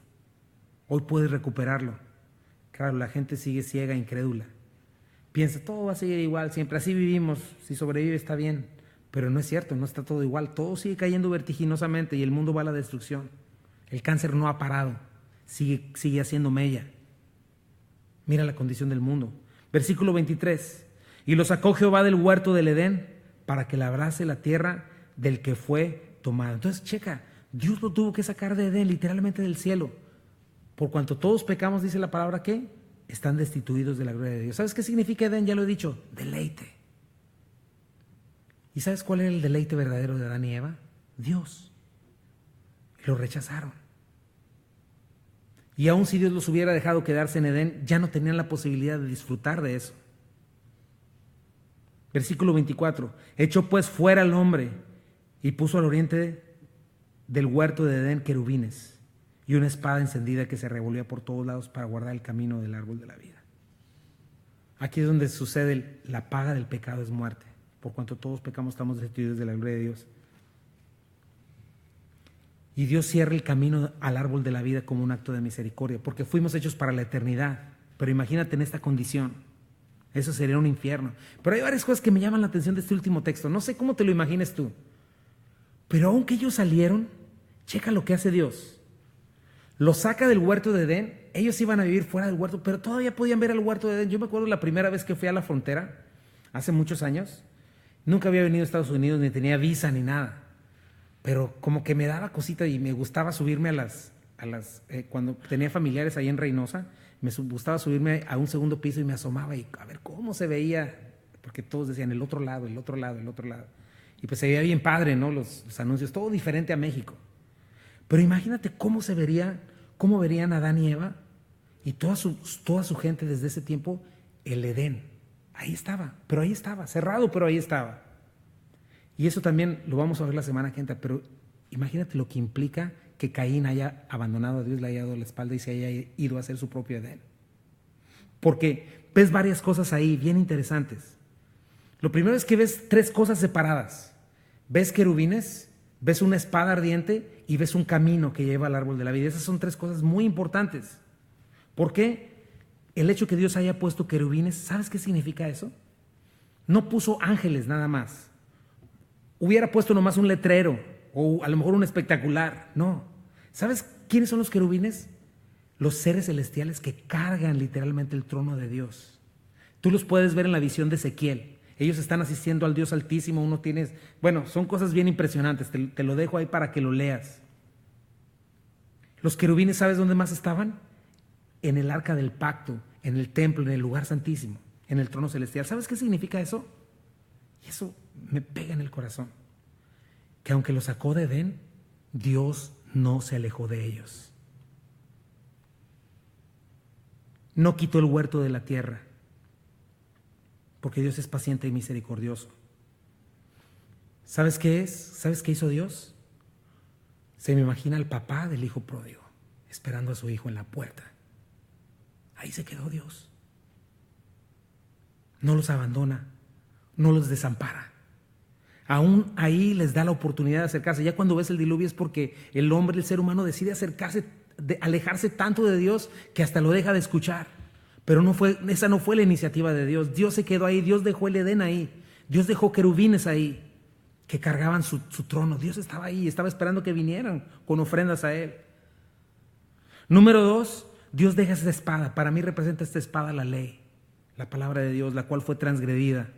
Hoy puedes recuperarlo. Claro, la gente sigue ciega, incrédula. Piensa, todo va a seguir igual, siempre así vivimos, si sobrevive está bien. Pero no es cierto, no está todo igual. Todo sigue cayendo vertiginosamente y el mundo va a la destrucción. El cáncer no ha parado, sigue haciendo mella. Mira la condición del mundo. Versículo 23. Y lo sacó Jehová del huerto del Edén para que labrase la tierra del que fue tomado. Entonces, checa, Dios lo tuvo que sacar de Edén, literalmente del cielo. Por cuanto todos pecamos, dice la palabra, ¿qué? Están destituidos de la gloria de Dios. ¿Sabes qué significa Edén? Ya lo he dicho, deleite. ¿Y sabes cuál era el deleite verdadero de Adán y Eva? Dios. Lo rechazaron. Y aun si Dios los hubiera dejado quedarse en Edén, ya no tenían la posibilidad de disfrutar de eso. Versículo 24. Echó pues fuera al hombre y puso al oriente del huerto de Edén querubines y una espada encendida que se revolvía por todos lados para guardar el camino del árbol de la vida. Aquí es donde sucede la paga del pecado es muerte. Por cuanto todos pecamos, estamos destituidos de la gloria de Dios. Y Dios cierra el camino al árbol de la vida como un acto de misericordia, porque fuimos hechos para la eternidad. Pero imagínate en esta condición. Eso sería un infierno. Pero hay varias cosas que me llaman la atención de este último texto. No sé cómo te lo imagines tú. Pero aunque ellos salieron, checa lo que hace Dios. Los saca del huerto de Edén. Ellos iban a vivir fuera del huerto, pero todavía podían ver el huerto de Edén. Yo me acuerdo la primera vez que fui a la frontera, hace muchos años. Nunca había venido a Estados Unidos, ni tenía visa, ni nada. Pero como que me daba cosita y me gustaba subirme cuando tenía familiares ahí en Reynosa, me gustaba subirme a un segundo piso y me asomaba y a ver cómo se veía, porque todos decían el otro lado, el otro lado, el otro lado. Y pues se veía bien padre, ¿no? Los anuncios, todo diferente a México. Pero imagínate cómo verían a Adán y Eva y toda su gente desde ese tiempo, el Edén. Ahí estaba, cerrado, pero ahí estaba. Y eso también lo vamos a ver la semana que entra, pero imagínate lo que implica que Caín haya abandonado a Dios, le haya dado la espalda y se haya ido a hacer su propio Edén. Porque ves varias cosas ahí bien interesantes. Lo primero es que ves tres cosas separadas. Ves querubines, ves una espada ardiente y ves un camino que lleva al árbol de la vida. Esas son tres cosas muy importantes. ¿Por qué? El hecho que Dios haya puesto querubines, ¿sabes qué significa eso? No puso ángeles nada más. Hubiera puesto nomás un letrero o a lo mejor un espectacular. No. ¿Sabes quiénes son los querubines? Los seres celestiales que cargan literalmente el trono de Dios. Tú los puedes ver en la visión de Ezequiel. Ellos están asistiendo al Dios Altísimo. Son cosas bien impresionantes. Te lo dejo ahí para que lo leas. Los querubines, ¿sabes dónde más estaban? En el arca del pacto, en el templo, en el lugar santísimo, en el trono celestial. ¿Sabes qué significa eso? Y eso me pega en el corazón. Que aunque los sacó de Edén, Dios no se alejó de ellos. No quitó el huerto de la tierra, porque Dios es paciente y misericordioso. ¿Sabes qué es? ¿Sabes qué hizo Dios? Se me imagina al papá del hijo pródigo, esperando a su hijo en la puerta. Ahí se quedó Dios. No los abandona, no los desampara. Aún ahí les da la oportunidad de acercarse. Ya cuando ves el diluvio es porque el hombre, el ser humano, decide acercarse, alejarse tanto de Dios que hasta lo deja de escuchar. Pero esa no fue la iniciativa de Dios. Dios se quedó ahí, Dios dejó el Edén ahí, Dios dejó querubines ahí que cargaban su trono. Dios estaba ahí, estaba esperando que vinieran con ofrendas a Él. Número 2, Dios deja esta espada. Para mí representa esta espada la ley, la palabra de Dios, la cual fue transgredida.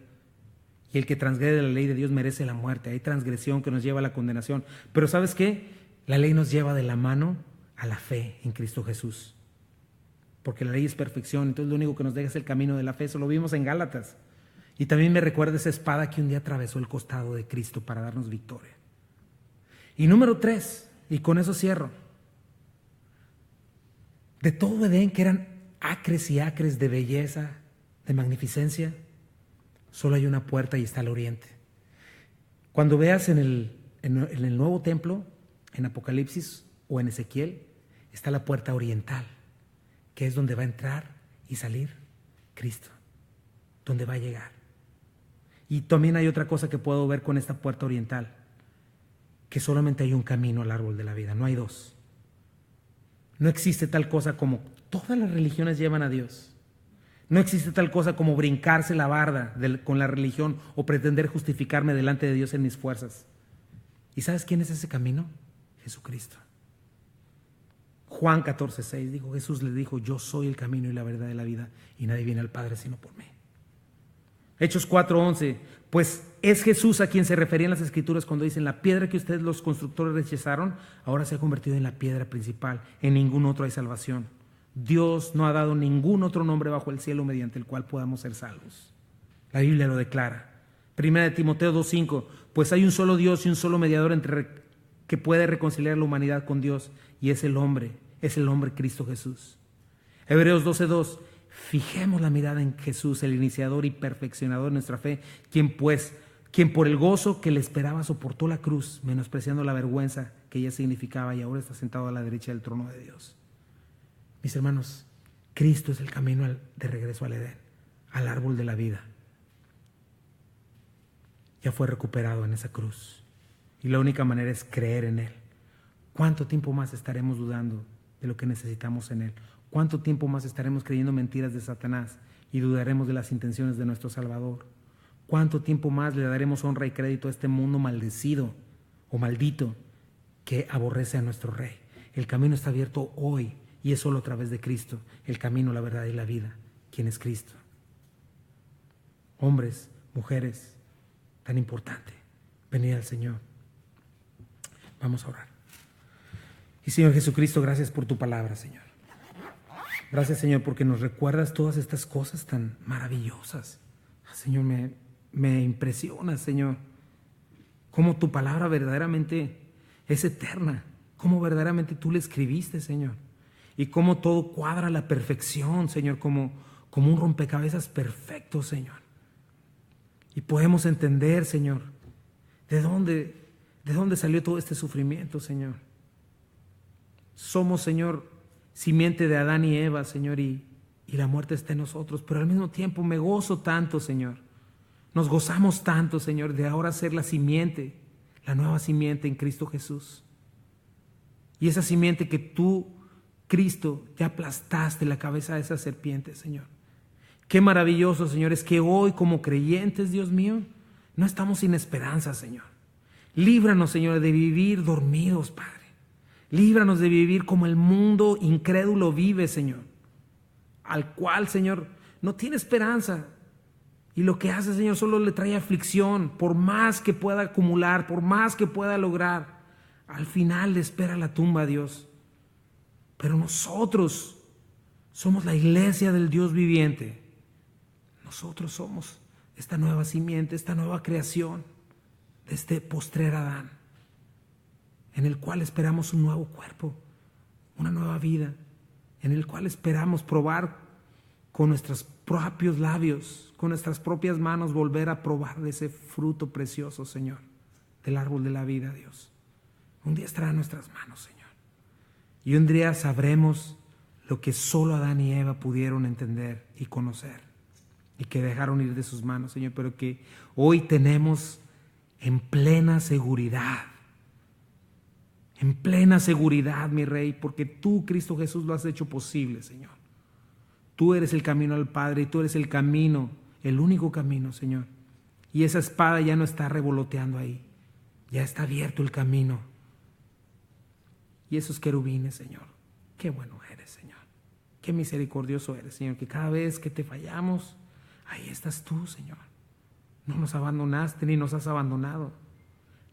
Y el que transgrede la ley de Dios merece la muerte. Hay transgresión que nos lleva a la condenación. Pero ¿sabes qué? La ley nos lleva de la mano a la fe en Cristo Jesús. Porque la ley es perfección, entonces lo único que nos deja es el camino de la fe. Eso lo vimos en Gálatas. Y también me recuerda esa espada que un día atravesó el costado de Cristo para darnos victoria. Y número 3, y con eso cierro. De todo Edén, que eran acres y acres de belleza, de magnificencia, solo hay una puerta y está al oriente. Cuando veas en el nuevo templo, en Apocalipsis o en Ezequiel, está la puerta oriental, que es donde va a entrar y salir Cristo, donde va a llegar. Y también hay otra cosa que puedo ver con esta puerta oriental, que solamente hay un camino al árbol de la vida, no hay dos. No existe tal cosa como todas las religiones llevan a Dios. No existe tal cosa como brincarse la barda con la religión o pretender justificarme delante de Dios en mis fuerzas. ¿Y sabes quién es ese camino? Jesucristo. Juan 14:6 dijo, Jesús le dijo, yo soy el camino y la verdad y la vida, y nadie viene al Padre sino por mí. Hechos 4:11, pues es Jesús a quien se referían las Escrituras cuando dicen, la piedra que ustedes los constructores rechazaron, ahora se ha convertido en la piedra principal, en ningún otro hay salvación. Dios no ha dado ningún otro nombre bajo el cielo mediante el cual podamos ser salvos. La Biblia lo declara. Primera de Timoteo 2:5, pues hay un solo Dios y un solo mediador que puede reconciliar a la humanidad con Dios, y es el hombre Cristo Jesús. Hebreos 12:2, fijemos la mirada en Jesús, el iniciador y perfeccionador de nuestra fe, quien por el gozo que le esperaba soportó la cruz, menospreciando la vergüenza que ella significaba, y ahora está sentado a la derecha del trono de Dios. Mis hermanos, Cristo es el camino de regreso al Edén, al árbol de la vida. Ya fue recuperado en esa cruz, y la única manera es creer en Él. ¿Cuánto tiempo más estaremos dudando de lo que necesitamos en Él? ¿Cuánto tiempo más estaremos creyendo mentiras de Satanás y dudaremos de las intenciones de nuestro Salvador? ¿Cuánto tiempo más le daremos honra y crédito a este mundo maldecido o maldito que aborrece a nuestro Rey? El camino está abierto hoy y es solo a través de Cristo, el camino, la verdad y la vida. ¿Quién es Cristo? Hombres, mujeres, tan importante, venid al Señor. Vamos a orar. Y Señor Jesucristo, gracias por tu palabra, Señor. Gracias, Señor, porque nos recuerdas todas estas cosas tan maravillosas. Señor, me impresiona, Señor, cómo tu palabra verdaderamente es eterna, cómo verdaderamente tú la escribiste, Señor, y cómo todo cuadra a la perfección, Señor, como un rompecabezas perfecto, Señor. Y podemos entender, Señor, de dónde salió todo este sufrimiento, Señor. Somos, Señor, simiente de Adán y Eva, Señor, y la muerte está en nosotros, pero al mismo tiempo me gozo tanto, Señor. Nos gozamos tanto, Señor, de ahora ser la simiente, la nueva simiente en Cristo Jesús. Y esa simiente que tú, Cristo, te aplastaste la cabeza de esa serpiente, Señor. Qué maravilloso, Señor, es que hoy como creyentes, Dios mío, no estamos sin esperanza, Señor. Líbranos, Señor, de vivir dormidos, Padre. Líbranos de vivir como el mundo incrédulo vive, Señor, al cual, Señor, no tiene esperanza. Y lo que hace, Señor, solo le trae aflicción. Por más que pueda acumular, por más que pueda lograr, al final le espera la tumba, Dios. Pero nosotros somos la iglesia del Dios viviente. Nosotros somos esta nueva simiente, esta nueva creación de este postrer Adán, en el cual esperamos un nuevo cuerpo, una nueva vida, en el cual esperamos probar con nuestros propios labios, con nuestras propias manos, volver a probar de ese fruto precioso, Señor, del árbol de la vida, Dios. Un día estará en nuestras manos, Señor. Y un día sabremos lo que solo Adán y Eva pudieron entender y conocer, y que dejaron ir de sus manos, Señor, pero que hoy tenemos en plena seguridad. En plena seguridad, mi Rey, porque tú, Cristo Jesús, lo has hecho posible, Señor. Tú eres el camino al Padre y tú eres el camino, el único camino, Señor. Y esa espada ya no está revoloteando ahí. Ya está abierto el camino. Y esos querubines, Señor, qué bueno eres, Señor. Qué misericordioso eres, Señor, que cada vez que te fallamos, ahí estás tú, Señor. No nos abandonaste ni nos has abandonado.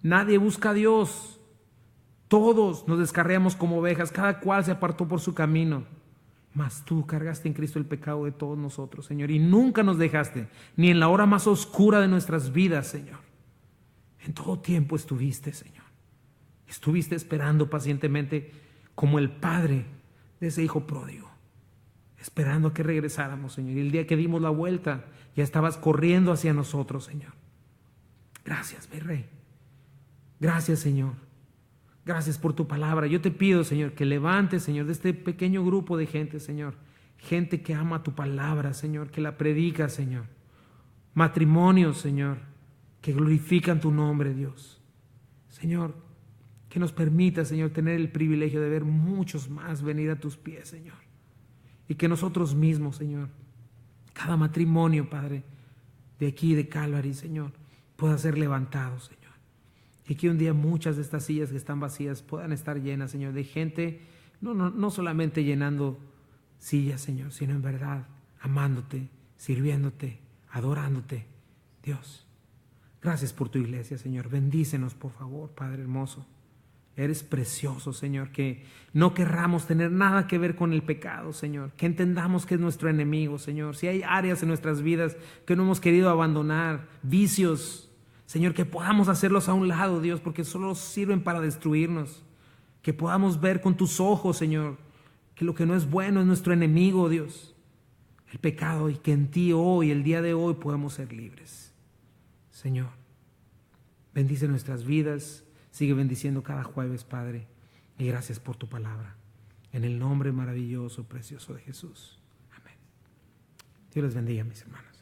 Nadie busca a Dios. Todos nos descarriamos como ovejas, cada cual se apartó por su camino. Mas tú cargaste en Cristo el pecado de todos nosotros, Señor, y nunca nos dejaste, ni en la hora más oscura de nuestras vidas, Señor. En todo tiempo estuviste, Señor. Estuviste esperando pacientemente como el padre de ese hijo pródigo, esperando a que regresáramos, Señor. Y el día que dimos la vuelta, ya estabas corriendo hacia nosotros, Señor. Gracias, mi Rey. Gracias, Señor. Gracias por tu palabra. Yo te pido, Señor, que levantes, Señor, de este pequeño grupo de gente, Señor. Gente que ama tu palabra, Señor, que la predica, Señor. Matrimonios, Señor, que glorifican tu nombre, Dios. Señor, que nos permita, Señor, tener el privilegio de ver muchos más venir a tus pies, Señor. Y que nosotros mismos, Señor, cada matrimonio, Padre, de aquí, de Calvary, Señor, pueda ser levantado, Señor. Y que un día muchas de estas sillas que están vacías puedan estar llenas, Señor, de gente, no solamente llenando sillas, Señor, sino en verdad amándote, sirviéndote, adorándote, Dios. Gracias por tu iglesia, Señor. Bendícenos, por favor, Padre hermoso. Eres precioso, Señor, que no querramos tener nada que ver con el pecado, Señor. Que entendamos que es nuestro enemigo, Señor. Si hay áreas en nuestras vidas que no hemos querido abandonar, vicios, Señor, que podamos hacerlos a un lado, Dios, porque solo sirven para destruirnos. Que podamos ver con tus ojos, Señor, que lo que no es bueno es nuestro enemigo, Dios. El pecado, y que en ti hoy, el día de hoy, podamos ser libres. Señor, bendice nuestras vidas. Sigue bendiciendo cada jueves, Padre, y gracias por tu palabra. En el nombre maravilloso, precioso de Jesús. Amén. Dios les bendiga, mis hermanos.